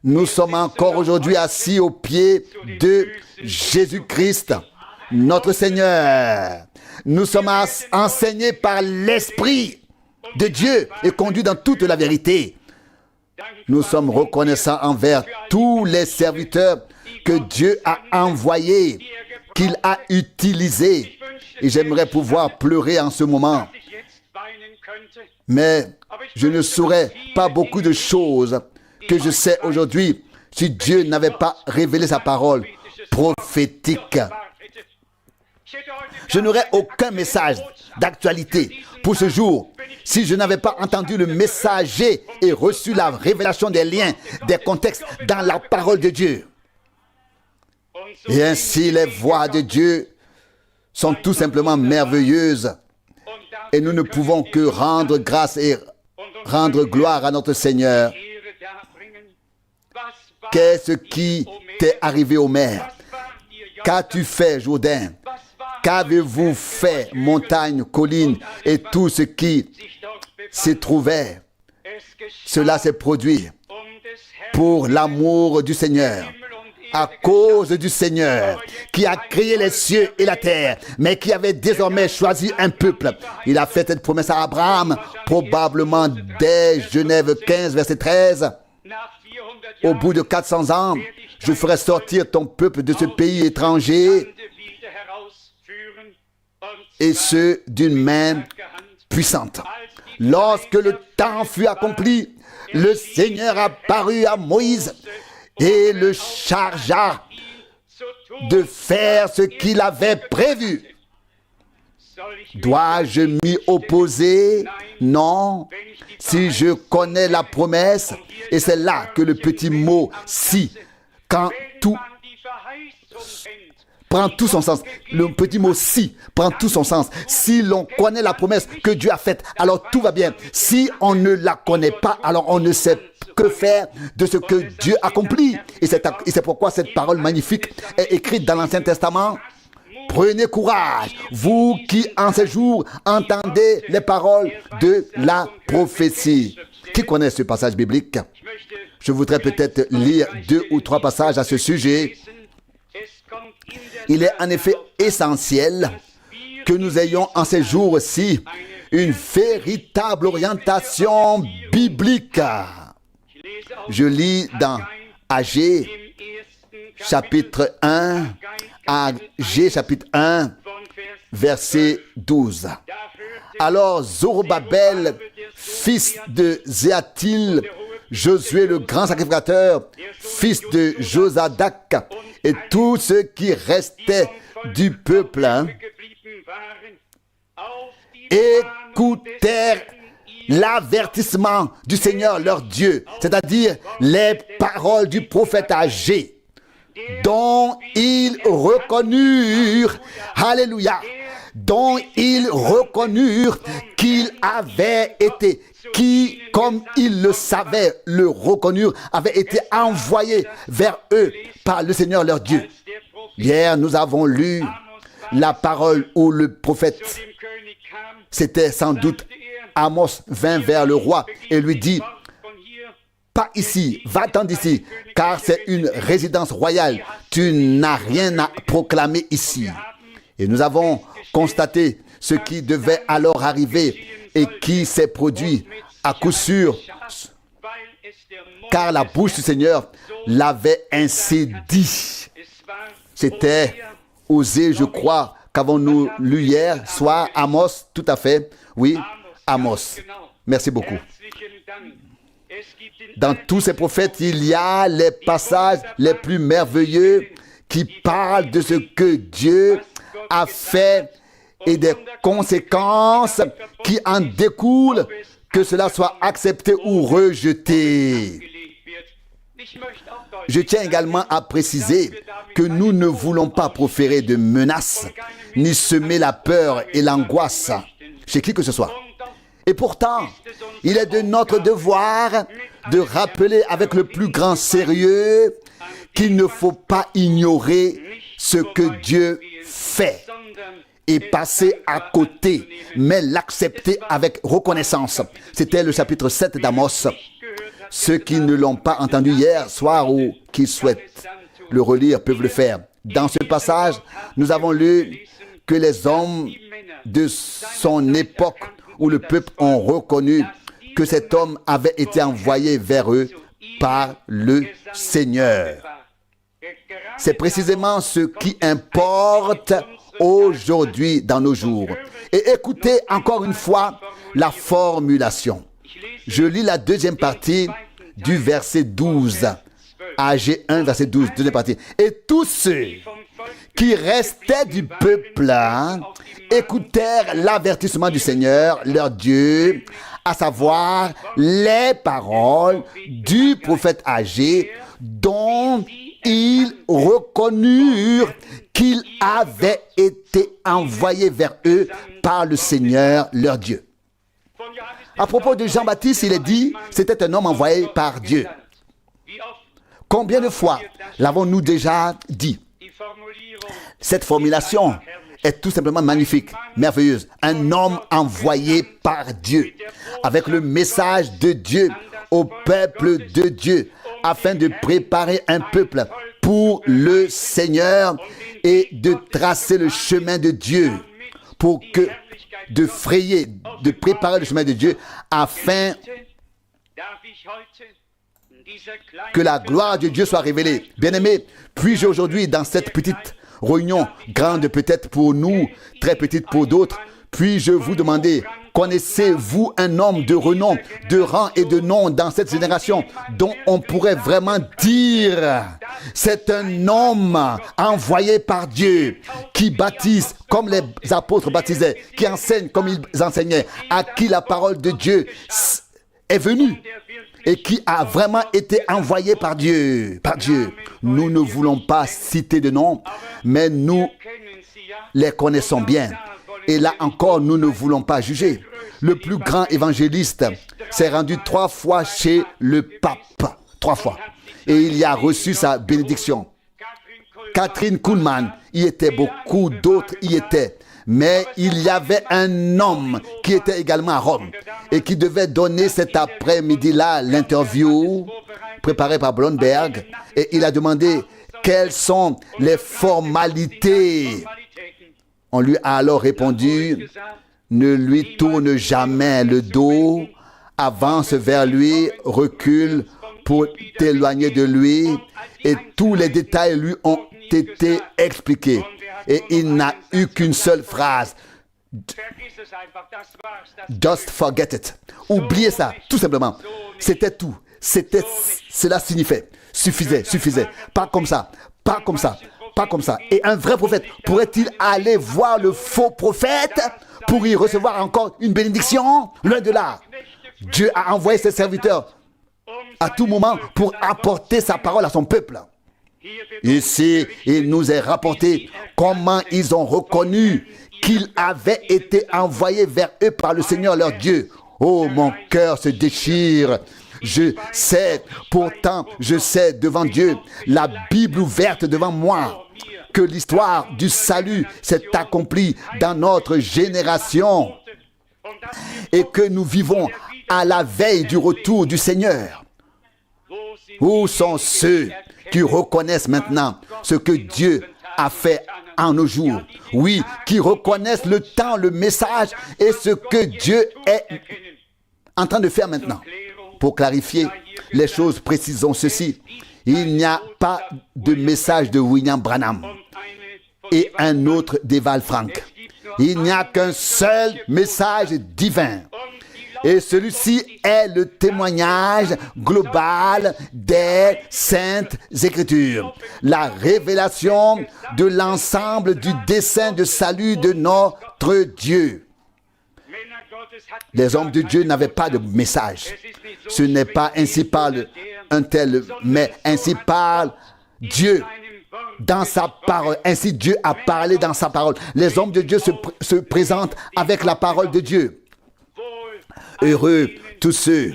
Speaker 1: Nous sommes encore aujourd'hui assis au pied de Jésus-Christ, notre Seigneur. Nous sommes enseignés par l'Esprit de Dieu et conduits dans toute la vérité. Nous sommes reconnaissants envers tous les serviteurs que Dieu a envoyés, qu'il a utilisés. Et j'aimerais pouvoir pleurer en ce moment. Mais je ne saurais pas beaucoup de choses que je sais aujourd'hui si Dieu n'avait pas révélé sa parole prophétique. Je n'aurais aucun message d'actualité pour ce jour si je n'avais pas entendu le messager et reçu la révélation des liens, des contextes dans la parole de Dieu. Et ainsi les voix de Dieu sont tout simplement merveilleuses et nous ne pouvons que rendre grâce et rendre gloire à notre Seigneur. Qu'est-ce qui t'est arrivé, Omer? Qu'as-tu fait, Jourdain? Qu'avez-vous fait, montagne, colline et tout ce qui s'y trouvait? Cela s'est produit pour l'amour du Seigneur, à cause du Seigneur qui a créé les cieux et la terre, mais qui avait désormais choisi un peuple. Il a fait cette promesse à Abraham, probablement dès Genève 15, verset 13. Au bout de 400 ans, je ferai sortir ton peuple de ce pays étranger, et ce d'une main puissante. Lorsque le temps fut accompli, le Seigneur apparut à Moïse et le chargea de faire ce qu'il avait prévu. Dois-je m'y opposer? Non. Si je connais la promesse, et c'est là que le petit mot « si », quand tout prend tout son sens. Le petit mot « si » prend tout son sens. Si l'on connaît la promesse que Dieu a faite, alors tout va bien. Si on ne la connaît pas, alors on ne sait que faire de ce que Dieu accomplit. Et c'est pourquoi cette parole magnifique est écrite dans l'Ancien Testament. Prenez courage, vous qui en ces jours entendez les paroles de la prophétie. Qui connaît ce passage biblique? Je voudrais peut-être lire 2 ou 3 passages à ce sujet. Il est en effet essentiel que nous ayons en ces jours-ci une véritable orientation biblique. Je lis dans Agé, chapitre 1, Agé, chapitre 1, verset 12. Alors Zorobabel, fils de Zéatil, Josué le grand sacrificateur, fils de Josadak, et tous ceux qui restaient du peuple, écoutèrent l'avertissement du Seigneur leur Dieu, c'est-à-dire les paroles du prophète Agé, dont ils reconnurent, alléluia, dont ils reconnurent qu'il avait été, qui, comme ils le savaient, le reconnurent, avait été envoyé vers eux par le Seigneur leur Dieu. Hier, nous avons lu la parole où le prophète, c'était sans doute Amos, vint vers le roi et lui dit: pas ici, va-t'en d'ici, car c'est une résidence royale. Tu n'as rien à proclamer ici. Et nous avons constaté ce qui devait alors arriver et qui s'est produit à coup sûr, car la bouche du Seigneur l'avait ainsi dit. C'était Osée, je crois, qu'avons-nous lu hier soir? Amos, tout à fait. Oui, Amos. Merci beaucoup. Dans tous ces prophètes, il y a les passages les plus merveilleux qui parlent de ce que Dieu a fait et des conséquences qui en découlent que cela soit accepté ou rejeté. Je tiens également à préciser que nous ne voulons pas proférer de menaces, ni semer la peur et l'angoisse chez qui que ce soit. Et pourtant, il est de notre devoir de rappeler avec le plus grand sérieux qu'il ne faut pas ignorer ce que Dieu fait et passer à côté, mais l'accepter avec reconnaissance. C'était le chapitre 7 d'Amos. Ceux qui ne l'ont pas entendu hier soir ou qui souhaitent le relire peuvent le faire. Dans ce passage, nous avons lu que les hommes de son époque où le peuple ont reconnu que cet homme avait été envoyé vers eux par le Seigneur. C'est précisément ce qui importe aujourd'hui dans nos jours. Et écoutez encore une fois la formulation. Je lis la deuxième partie du verset 12. AG 1, verset 12, deuxième partie. Et tous ceux qui restaient du peuple écoutèrent l'avertissement du Seigneur, leur Dieu, à savoir les paroles du prophète Agé, dont ils reconnurent qu'il avait été envoyé vers eux par le Seigneur, leur Dieu. À propos de Jean-Baptiste, il est dit, c'était un homme envoyé par Dieu. Combien de fois l'avons-nous déjà dit? Cette formulation est tout simplement magnifique, merveilleuse. Un homme envoyé par Dieu, avec le message de Dieu au peuple de Dieu, afin de préparer un peuple pour le Seigneur et de tracer le chemin de Dieu, pour que de frayer, de préparer le chemin de Dieu, afin que la gloire de Dieu soit révélée. Bien-aimés, puis-je aujourd'hui, dans cette petite réunion, grande peut-être pour nous, très petite pour d'autres, puis-je vous demander, connaissez-vous un homme de renom, de rang et de nom dans cette génération dont on pourrait vraiment dire c'est un homme envoyé par Dieu qui baptise comme les apôtres baptisaient, qui enseigne comme ils enseignaient, à qui la parole de Dieu est venue et qui a vraiment été envoyé par Dieu. Par Dieu. Nous ne voulons pas citer de nom, mais nous les connaissons bien. Et là encore, nous ne voulons pas juger. Le plus grand évangéliste s'est rendu 3 fois chez le pape. 3 fois. Et il y a reçu sa bénédiction. Catherine Kuhlman y était, beaucoup d'autres y étaient. Mais il y avait un homme qui était également à Rome et qui devait donner cet après-midi-là l'interview préparée par Blomberg. Et il a demandé quelles sont les formalités. On lui a alors répondu, ne lui tourne jamais le dos, avance vers lui, recule pour t'éloigner de lui, et tous les détails lui ont été expliqués. Et il n'a eu qu'une seule phrase. Just forget it. Oubliez ça, tout simplement. C'était tout. Cela signifiait. Suffisait. Pas comme ça. Pas comme ça. Pas comme ça. Et un vrai prophète, pourrait-il aller voir le faux prophète pour y recevoir encore une bénédiction? Loin de là. Dieu a envoyé ses serviteurs à tout moment pour apporter sa parole à son peuple. Ici, il nous est rapporté comment ils ont reconnu qu'il avait été envoyé vers eux par le Seigneur leur Dieu. Oh, mon cœur se déchire. Je sais, pourtant, je sais devant Dieu, la Bible ouverte devant moi, que l'histoire du salut s'est accomplie dans notre génération et que nous vivons à la veille du retour du Seigneur. Où sont ceux qui reconnaissent maintenant ce que Dieu a fait en nos jours? Oui, qui reconnaissent le temps, le message et ce que Dieu est en train de faire maintenant. Pour clarifier les choses, précisons ceci. Il n'y a pas de message de William Branham et un autre d'Eval Frank. Il n'y a qu'un seul message divin. Et celui-ci est le témoignage global des Saintes Écritures. La révélation de l'ensemble du dessein de salut de notre Dieu. Les hommes de Dieu n'avaient pas de message. Ce n'est pas ainsi parle un tel, mais ainsi parle Dieu dans sa parole. Ainsi Dieu a parlé dans sa parole. Les hommes de Dieu se présentent avec la parole de Dieu. Heureux tous ceux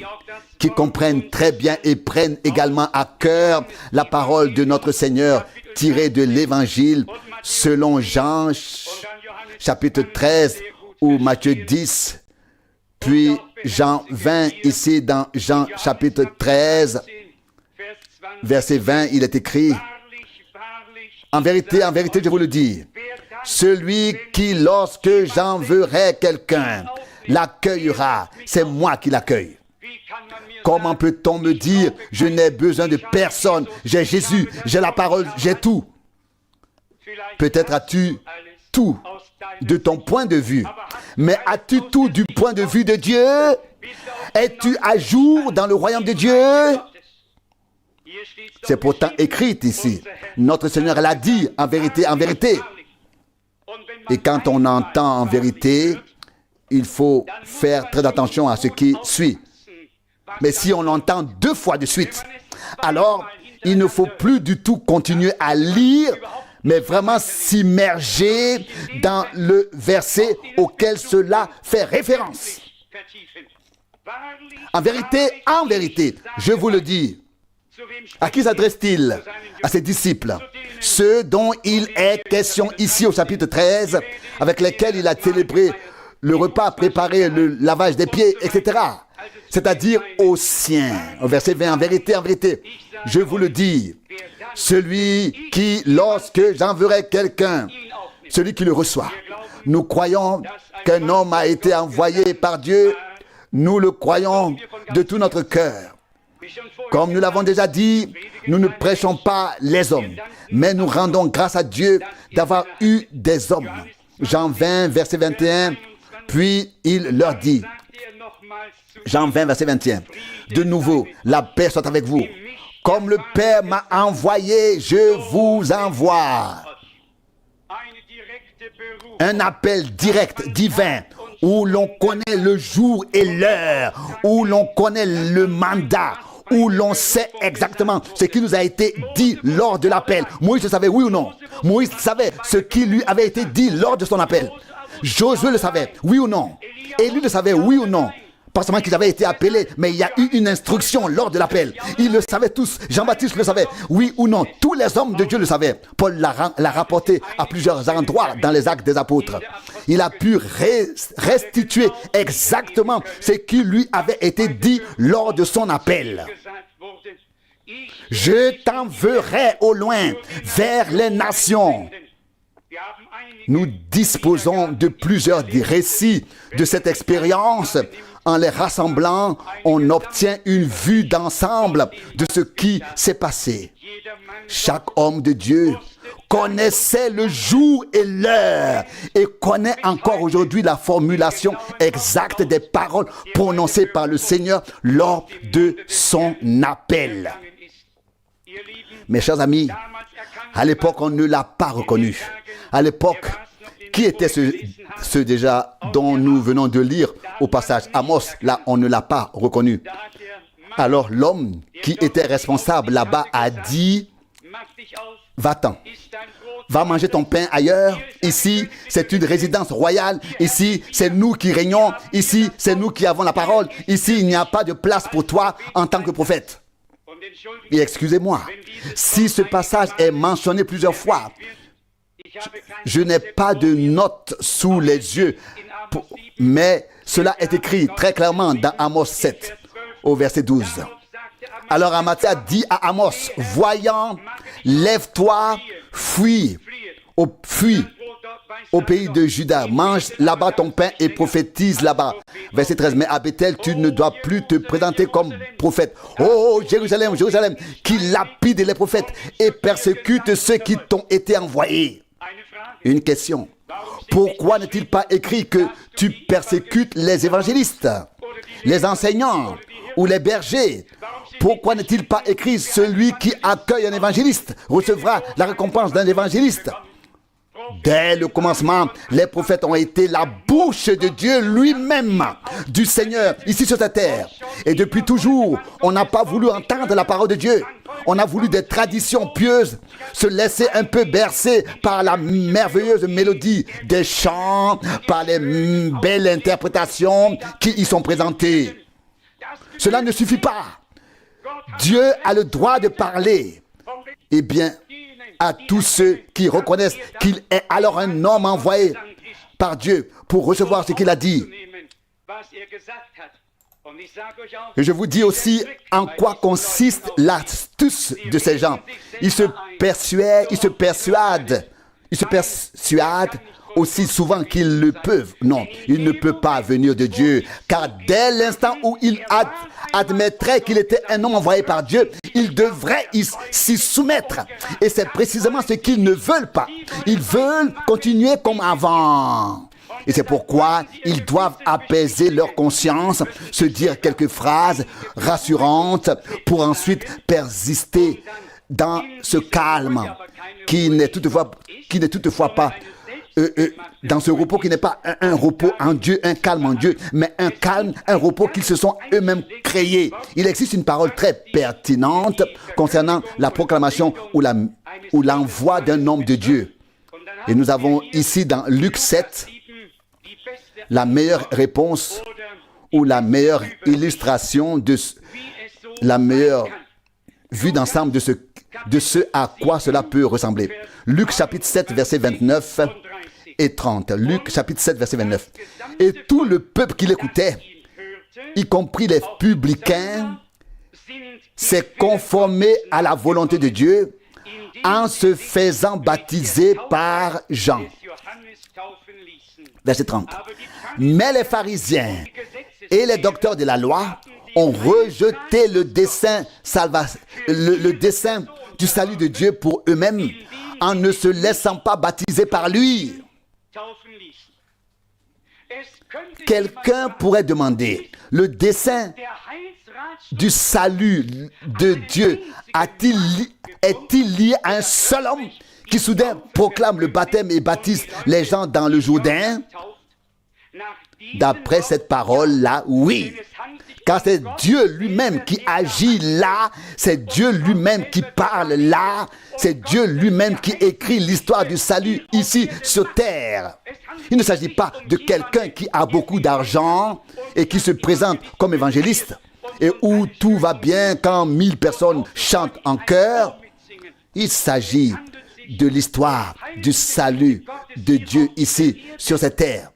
Speaker 1: qui comprennent très bien et prennent également à cœur la parole de notre Seigneur tirée de l'Évangile selon Jean chapitre 13 ou Matthieu 10, puis Jean 20, ici dans Jean chapitre 13, verset 20, il est écrit: en vérité, je vous le dis, celui qui, lorsque j'enverrai quelqu'un, l'accueillera, c'est moi qui l'accueille. Comment peut-on me dire, je n'ai besoin de personne, j'ai Jésus, j'ai la parole, j'ai tout. Peut-être as-tu tout de ton point de vue, mais as-tu tout du point de vue de Dieu? Es-tu à jour dans le royaume de Dieu? C'est pourtant écrit ici. Notre Seigneur l'a dit, en vérité, en vérité. Et quand on entend en vérité, il faut faire très attention à ce qui suit. Mais si on l'entend deux fois de suite, alors il ne faut plus du tout continuer à lire, mais vraiment s'immerger dans le verset auquel cela fait référence. En vérité, je vous le dis. À qui s'adresse-t-il? À ses disciples, ceux dont il est question ici au chapitre 13, avec lesquels il a célébré le repas, préparé le lavage des pieds, etc. C'est-à-dire aux siens. Au verset 20, en vérité, je vous le dis, celui qui, lorsque j'enverrai quelqu'un, celui qui le reçoit. Nous croyons qu'un homme a été envoyé par Dieu, nous le croyons de tout notre cœur. Comme nous l'avons déjà dit, nous ne prêchons pas les hommes, mais nous rendons grâce à Dieu d'avoir eu des hommes. Jean 20, verset 21, puis il leur dit, Jean 20, verset 21, de nouveau, la paix soit avec vous. Comme le Père m'a envoyé, je vous envoie. Un appel direct, divin, où l'on connaît le jour et l'heure, où l'on connaît le mandat, où l'on sait exactement ce qui nous a été dit lors de l'appel. Moïse le savait, oui ou non? Moïse savait ce qui lui avait été dit lors de son appel. Josué le savait, oui ou non? Élie le savait, oui ou non? Pas seulement qu'ils avaient été appelés, mais il y a eu une instruction lors de l'appel. Ils le savaient tous. Jean-Baptiste le savait, oui ou non. Tous les hommes de Dieu le savaient. Paul l'a rapporté à plusieurs endroits dans les Actes des Apôtres. Il a pu restituer exactement ce qui lui avait été dit lors de son appel. Je t'enverrai au loin, vers les nations. Nous disposons de plusieurs récits de cette expérience. En les rassemblant, on obtient une vue d'ensemble de ce qui s'est passé. Chaque homme de Dieu connaissait le jour et l'heure et connaît encore aujourd'hui la formulation exacte des paroles prononcées par le Seigneur lors de son appel. Mes chers amis, à l'époque, on ne l'a pas reconnu. À l'époque, qui étaient ceux déjà dont nous venons de lire au passage Amos? Là, on ne l'a pas reconnu. Alors l'homme qui était responsable là-bas a dit, va-t'en, va manger ton pain ailleurs. Ici, c'est une résidence royale. Ici, c'est nous qui régnons. Ici, c'est nous qui avons la parole. Ici, il n'y a pas de place pour toi en tant que prophète. Et excusez-moi, si ce passage est mentionné plusieurs fois, je n'ai pas de notes sous les yeux, mais cela est écrit très clairement dans Amos 7, au verset 12. Alors Amathia dit à Amos, voyant, lève-toi, fuis au pays de Juda, mange là-bas ton pain et prophétise là-bas. Verset 13, mais à Bethel, tu ne dois plus te présenter comme prophète. Oh, Jérusalem, Jérusalem, qui lapide les prophètes et persécute ceux qui t'ont été envoyés. Une question. Pourquoi n'est-il pas écrit que tu persécutes les évangélistes, les enseignants ou les bergers? Pourquoi n'est-il pas écrit celui qui accueille un évangéliste recevra la récompense d'un évangéliste? Dès le commencement, les prophètes ont été la bouche de Dieu lui-même, du Seigneur, ici sur cette terre. Et depuis toujours, on n'a pas voulu entendre la parole de Dieu. On a voulu des traditions pieuses, se laisser un peu bercer par la merveilleuse mélodie des chants, par les belles interprétations qui y sont présentées. Cela ne suffit pas. Dieu a le droit de parler. Eh bien, à tous ceux qui reconnaissent qu'il est alors un homme envoyé par Dieu pour recevoir ce qu'il a dit. Et je vous dis aussi en quoi consiste l'astuce de ces gens. Ils se persuadent aussi souvent qu'ils le peuvent. Non, il ne peut pas venir de Dieu, car dès l'instant où il admettrait qu'il était un homme envoyé par Dieu, il devrait s'y soumettre. Et c'est précisément ce qu'ils ne veulent pas. Ils veulent continuer comme avant. Et c'est pourquoi ils doivent apaiser leur conscience, se dire quelques phrases rassurantes pour ensuite persister dans ce calme qui n'est toutefois pas dans ce repos qui n'est pas un repos en Dieu, un calme en Dieu, mais un repos qu'ils se sont eux-mêmes créés. Il existe une parole très pertinente concernant la proclamation ou l'envoi d'un homme de Dieu. Et nous avons ici dans Luc 7 la meilleure réponse ou la meilleure illustration la meilleure vue d'ensemble de ce à quoi cela peut ressembler. Luc chapitre 7 verset 29 et 30. Luc chapitre 7 verset 29. Et tout le peuple qui l'écoutait, y compris les publicains, s'est conformé à la volonté de Dieu en se faisant baptiser par Jean. Verset 30. Mais les pharisiens et les docteurs de la loi ont rejeté le dessein du salut de Dieu pour eux-mêmes en ne se laissant pas baptiser par lui. Quelqu'un pourrait demander, le dessein du salut de Dieu est-il lié à un seul homme qui soudain proclame le baptême et baptise les gens dans le Jourdain? D'après cette parole-là, oui. Car c'est Dieu lui-même qui agit là, c'est Dieu lui-même qui parle là, c'est Dieu lui-même qui écrit l'histoire du salut ici sur terre. Il ne s'agit pas de quelqu'un qui a beaucoup d'argent et qui se présente comme évangéliste et où tout va bien quand 1000 personnes chantent en chœur. Il s'agit de l'histoire du salut de Dieu ici sur cette terre.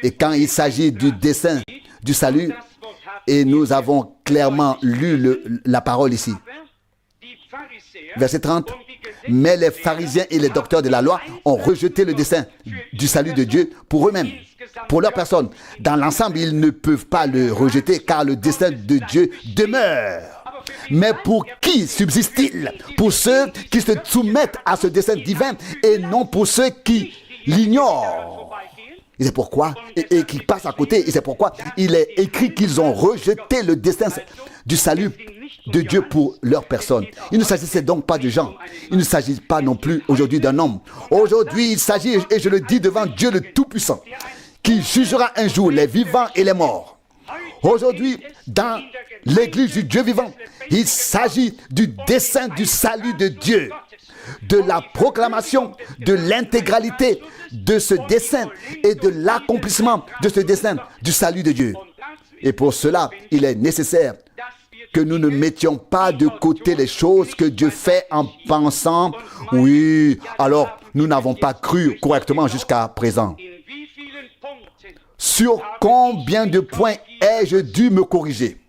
Speaker 1: Et quand il s'agit du dessein du salut, et nous avons clairement lu la parole ici. Verset 30. Mais les pharisiens et les docteurs de la loi ont rejeté le dessein du salut de Dieu pour eux-mêmes, pour leur personne. Dans l'ensemble, ils ne peuvent pas le rejeter car le dessein de Dieu demeure. Mais pour qui subsiste-t-il? Pour ceux qui se soumettent à ce dessein divin et non pour ceux qui l'ignorent. Et c'est pourquoi, et qui passent à côté, et c'est pourquoi il est écrit qu'ils ont rejeté le destin du salut de Dieu pour leur personne. Il ne s'agissait donc pas de gens. Il ne s'agit pas non plus aujourd'hui d'un homme. Aujourd'hui, il s'agit, et je le dis devant Dieu le Tout-Puissant, qui jugera un jour les vivants et les morts. Aujourd'hui, dans l'église du Dieu vivant, il s'agit du dessein du salut de Dieu, de la proclamation de l'intégralité de ce dessein et de l'accomplissement de ce dessein du salut de Dieu. Et pour cela, il est nécessaire que nous ne mettions pas de côté les choses que Dieu fait en pensant « Oui, alors nous n'avons pas cru correctement jusqu'à présent. » Sur combien de points ai-je dû me corriger?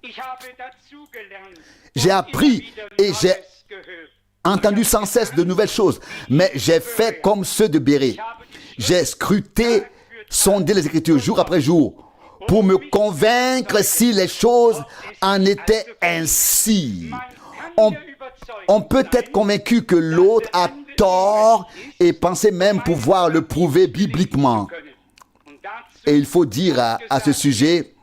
Speaker 1: J'ai appris et j'ai entendu sans cesse de nouvelles choses, mais j'ai fait comme ceux de Bérée. J'ai scruté, sondé les Écritures jour après jour pour me convaincre si les choses en étaient ainsi. On peut être convaincu que l'autre a tort et penser même pouvoir le prouver bibliquement. Et il faut dire à ce sujet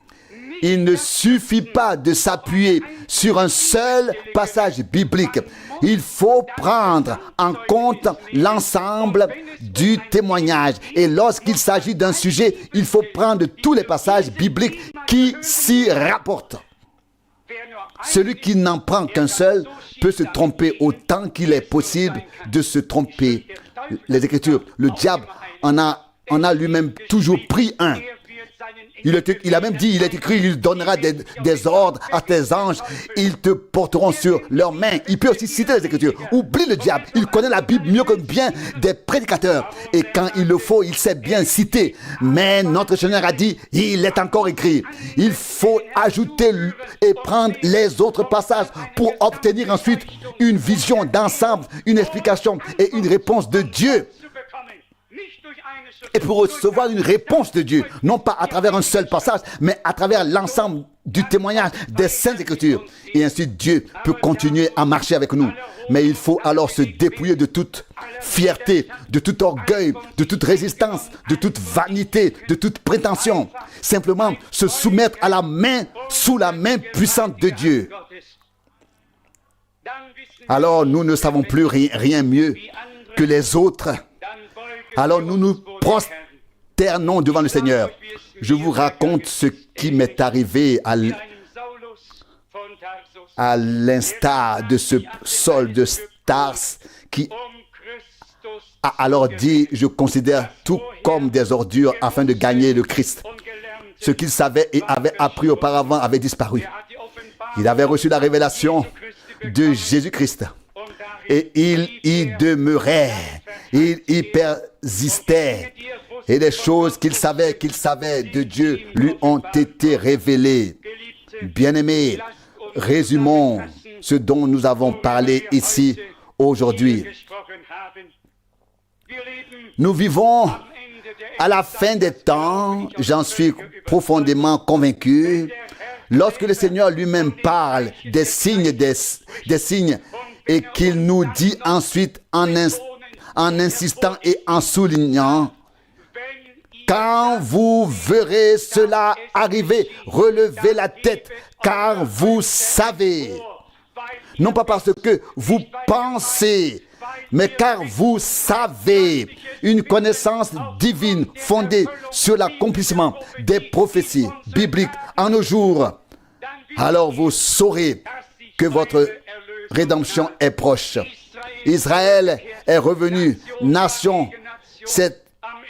Speaker 1: Il ne suffit pas de s'appuyer sur un seul passage biblique. Il faut prendre en compte l'ensemble du témoignage. Et lorsqu'il s'agit d'un sujet, il faut prendre tous les passages bibliques qui s'y rapportent. Celui qui n'en prend qu'un seul peut se tromper autant qu'il est possible de se tromper. Les Écritures, le diable en a lui-même toujours pris un. Il a même dit, il est écrit, il donnera des ordres à tes anges, ils te porteront sur leurs mains. Il peut aussi citer les Écritures. Oublie le diable, il connaît la Bible mieux que bien des prédicateurs. Et quand il le faut, il sait bien citer. Mais notre Seigneur a dit, il est encore écrit. Il faut ajouter et prendre les autres passages pour obtenir ensuite une vision d'ensemble, une explication et une réponse de Dieu. Et pour recevoir une réponse de Dieu, non pas à travers un seul passage, mais à travers l'ensemble du témoignage des Saintes Écritures. Et ainsi Dieu peut continuer à marcher avec nous. Mais il faut alors se dépouiller de toute fierté, de tout orgueil, de toute résistance, de toute vanité, de toute prétention. Simplement se soumettre à la main, sous la main puissante de Dieu. Alors nous ne savons plus rien mieux que les autres. Alors nous nous prosternons devant le Seigneur. Je vous raconte ce qui m'est arrivé à l'instar de ce Saul de Stars qui a alors dit, je considère tout comme des ordures afin de gagner le Christ. Ce qu'il savait et avait appris auparavant avait disparu. Il avait reçu la révélation de Jésus-Christ. Et il y demeurait, il y persistait. Et les choses qu'il savait de Dieu lui ont été révélées. Bien-aimés, résumons ce dont nous avons parlé ici aujourd'hui. Nous vivons à la fin des temps, j'en suis profondément convaincu. Lorsque le Seigneur lui-même parle des signes, et qu'il nous dit ensuite en insistant et en soulignant, quand vous verrez cela arriver, relevez la tête, car vous savez, non pas parce que vous pensez, mais car vous savez, une connaissance divine fondée sur l'accomplissement des prophéties bibliques en nos jours, alors vous saurez que votre rédemption est proche. Israël est revenu, cette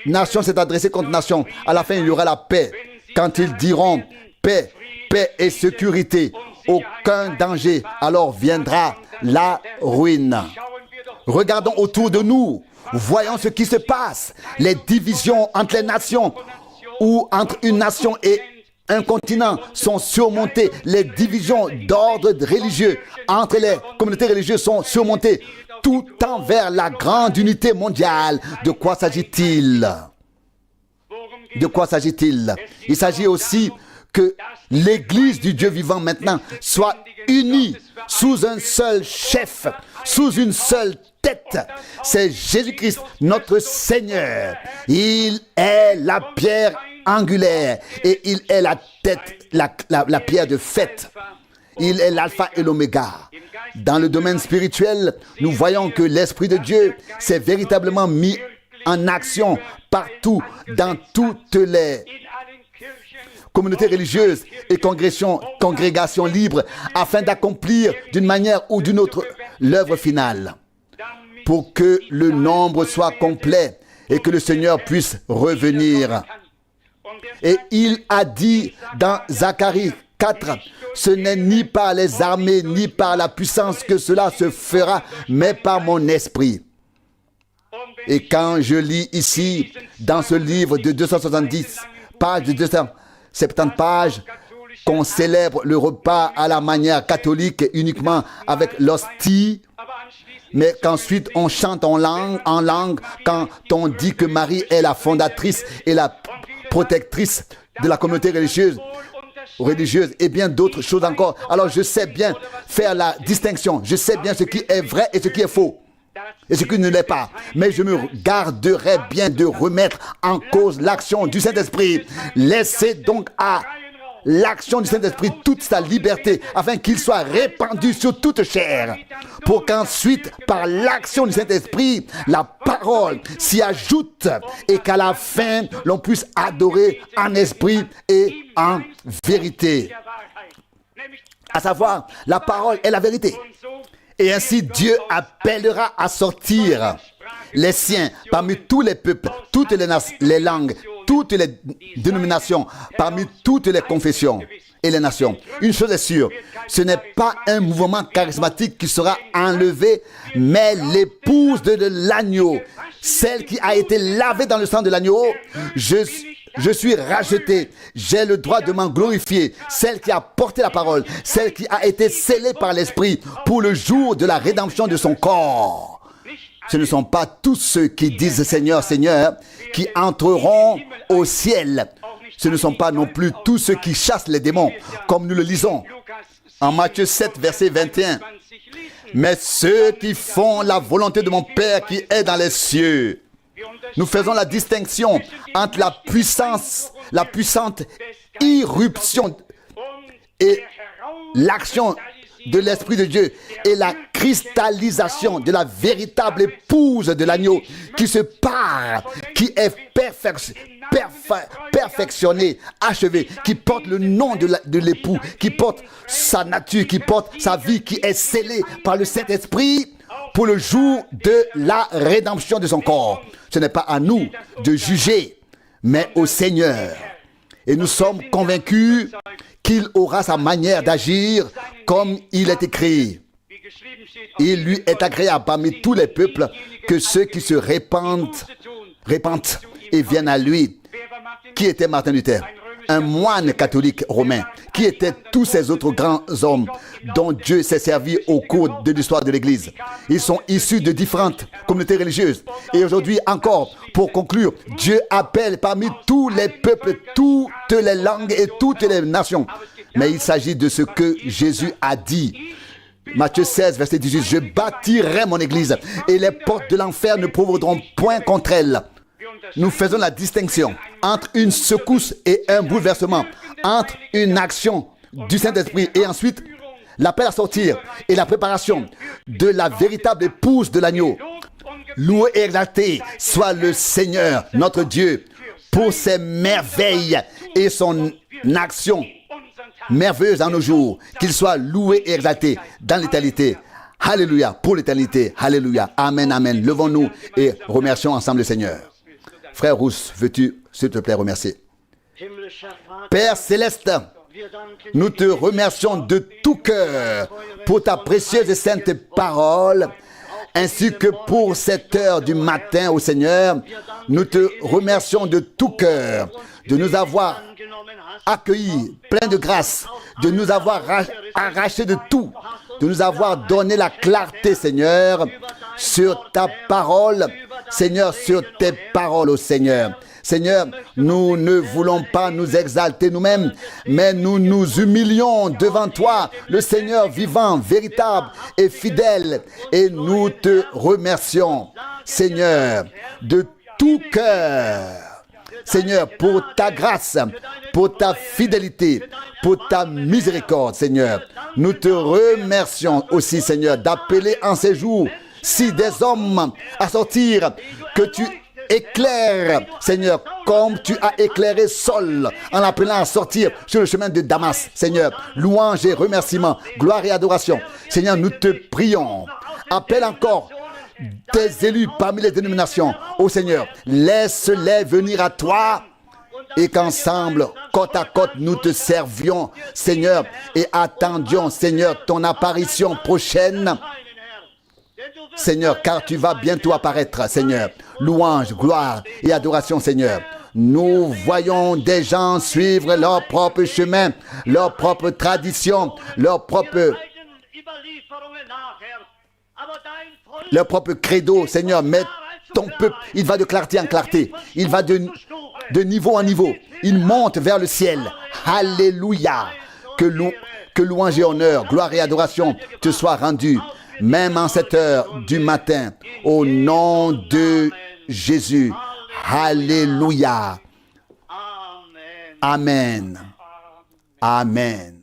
Speaker 1: nation s'est adressée contre nation. À la fin, il y aura la paix. Quand ils diront paix, paix et sécurité, aucun danger, alors viendra la ruine. Regardons autour de nous, voyons ce qui se passe. Les divisions entre les nations ou entre une nation et un continent sont surmontées. Les divisions d'ordre religieux entre les communautés religieuses sont surmontées. Tout tend vers la grande unité mondiale. De quoi s'agit-il? De quoi s'agit-il? Il s'agit aussi que l'Église du Dieu vivant maintenant soit unie sous un seul chef, sous une seule tête. C'est Jésus-Christ, notre Seigneur. Il est la pierre angulaire et il est la tête, la pierre de faite. Il est l'alpha et l'oméga. Dans le domaine spirituel, nous voyons que l'Esprit de Dieu s'est véritablement mis en action partout, dans toutes les communautés religieuses et congrégations libres, afin d'accomplir d'une manière ou d'une autre l'œuvre finale, pour que le nombre soit complet et que le Seigneur puisse revenir. Et il a dit dans Zacharie 4, ce n'est ni par les armées, ni par la puissance que cela se fera, mais par mon esprit. Et quand je lis ici, dans ce livre de 270 pages, de 270 pages, qu'on célèbre le repas à la manière catholique uniquement avec l'hostie, mais qu'ensuite on chante en langue, quand on dit que Marie est la fondatrice et la protectrice de la communauté religieuse et bien d'autres choses encore. Alors je sais bien faire la distinction, je sais bien ce qui est vrai et ce qui est faux et ce qui ne l'est pas, mais je me garderai bien de remettre en cause l'action du Saint-Esprit. Laissez donc à l'action du Saint-Esprit, toute sa liberté, afin qu'il soit répandu sur toute chair, pour qu'ensuite, par l'action du Saint-Esprit, la parole s'y ajoute et qu'à la fin, l'on puisse adorer en esprit et en vérité. À savoir, la parole est la vérité. Et ainsi, Dieu appellera à sortir les siens parmi tous les peuples, toutes les langues, toutes les dénominations, parmi toutes les confessions et les nations. Une chose est sûre, ce n'est pas un mouvement charismatique qui sera enlevé, mais l'épouse de l'agneau, celle qui a été lavée dans le sang de l'agneau. Je suis racheté, j'ai le droit de m'en glorifier, celle qui a porté la parole, celle qui a été scellée par l'Esprit pour le jour de la rédemption de son corps. Ce ne sont pas tous ceux qui disent Seigneur, Seigneur, qui entreront au ciel. Ce ne sont pas non plus tous ceux qui chassent les démons, comme nous le lisons en Matthieu 7, verset 21. Mais ceux qui font la volonté de mon Père qui est dans les cieux. Nous faisons la distinction entre la puissante irruption et l'action de l'Esprit de Dieu et la cristallisation de la véritable épouse de l'agneau qui se part, qui est perfectionnée, achevée, qui porte le nom de l'époux, qui porte sa nature, qui porte sa vie, qui est scellée par le Saint-Esprit pour le jour de la rédemption de son corps. Ce n'est pas à nous de juger, mais au Seigneur. Et nous sommes convaincus qu'il aura sa manière d'agir comme il est écrit. Il lui est agréable parmi tous les peuples que ceux qui se répandent et viennent à lui. Qui était Martin Luther? Un moine catholique romain. Qui étaient tous ces autres grands hommes dont Dieu s'est servi au cours de l'histoire de l'Église? Ils sont issus de différentes communautés religieuses. Et aujourd'hui encore, pour conclure, Dieu appelle parmi tous les peuples, toutes les langues et toutes les nations. Mais il s'agit de ce que Jésus a dit. Matthieu 16, verset 18. Je bâtirai mon Église et les portes de l'enfer ne provoqueront point contre elle. Nous faisons la distinction entre une secousse et un bouleversement, entre une action du Saint-Esprit et ensuite l'appel à sortir et la préparation de la véritable épouse de l'agneau. Loué et exalté soit le Seigneur, notre Dieu, pour ses merveilles et son action merveilleuse en nos jours. Qu'il soit loué et exalté dans l'éternité. Alléluia, pour l'éternité. Alléluia. Amen, amen. Levons-nous et remercions ensemble le Seigneur. Frère Rousse, veux-tu, s'il te plaît, remercier? Père Céleste, nous te remercions de tout cœur pour ta précieuse et sainte parole, ainsi que pour cette heure du matin au Seigneur. Nous te remercions de tout cœur de nous avoir accueillis, plein de grâce, de nous avoir arrachés de tout, de nous avoir donné la clarté, Seigneur, sur ta parole, Seigneur, sur tes paroles, ô Seigneur. Seigneur, nous ne voulons pas nous exalter nous-mêmes, mais nous nous humilions devant toi, le Seigneur vivant, véritable et fidèle. Et nous te remercions, Seigneur, de tout cœur. Seigneur, pour ta grâce, pour ta fidélité, pour ta miséricorde, Seigneur. Nous te remercions aussi, Seigneur, d'appeler en ces jours si des hommes à sortir, que tu éclaires, Seigneur, comme tu as éclairé Saul en l'appelant à sortir sur le chemin de Damas, Seigneur. Louange et remerciements, gloire et adoration. Seigneur, nous te prions. Appelle encore tes élus parmi les dénominations. Ô Seigneur, laisse-les venir à toi et qu'ensemble, côte à côte, nous te servions, Seigneur, et attendions, Seigneur, ton apparition prochaine. Seigneur, car tu vas bientôt apparaître, Seigneur. Louange, gloire et adoration, Seigneur. Nous voyons des gens suivre leur propre chemin, leur propre tradition, leur propre credo, Seigneur. Mais ton peuple, il va de clarté en clarté. Il va de niveau en niveau. Il monte vers le ciel. Alléluia. Que louange et honneur, gloire et adoration te soient rendus. Même en cette heure du matin, au nom de Jésus. Alléluia. Amen. Amen.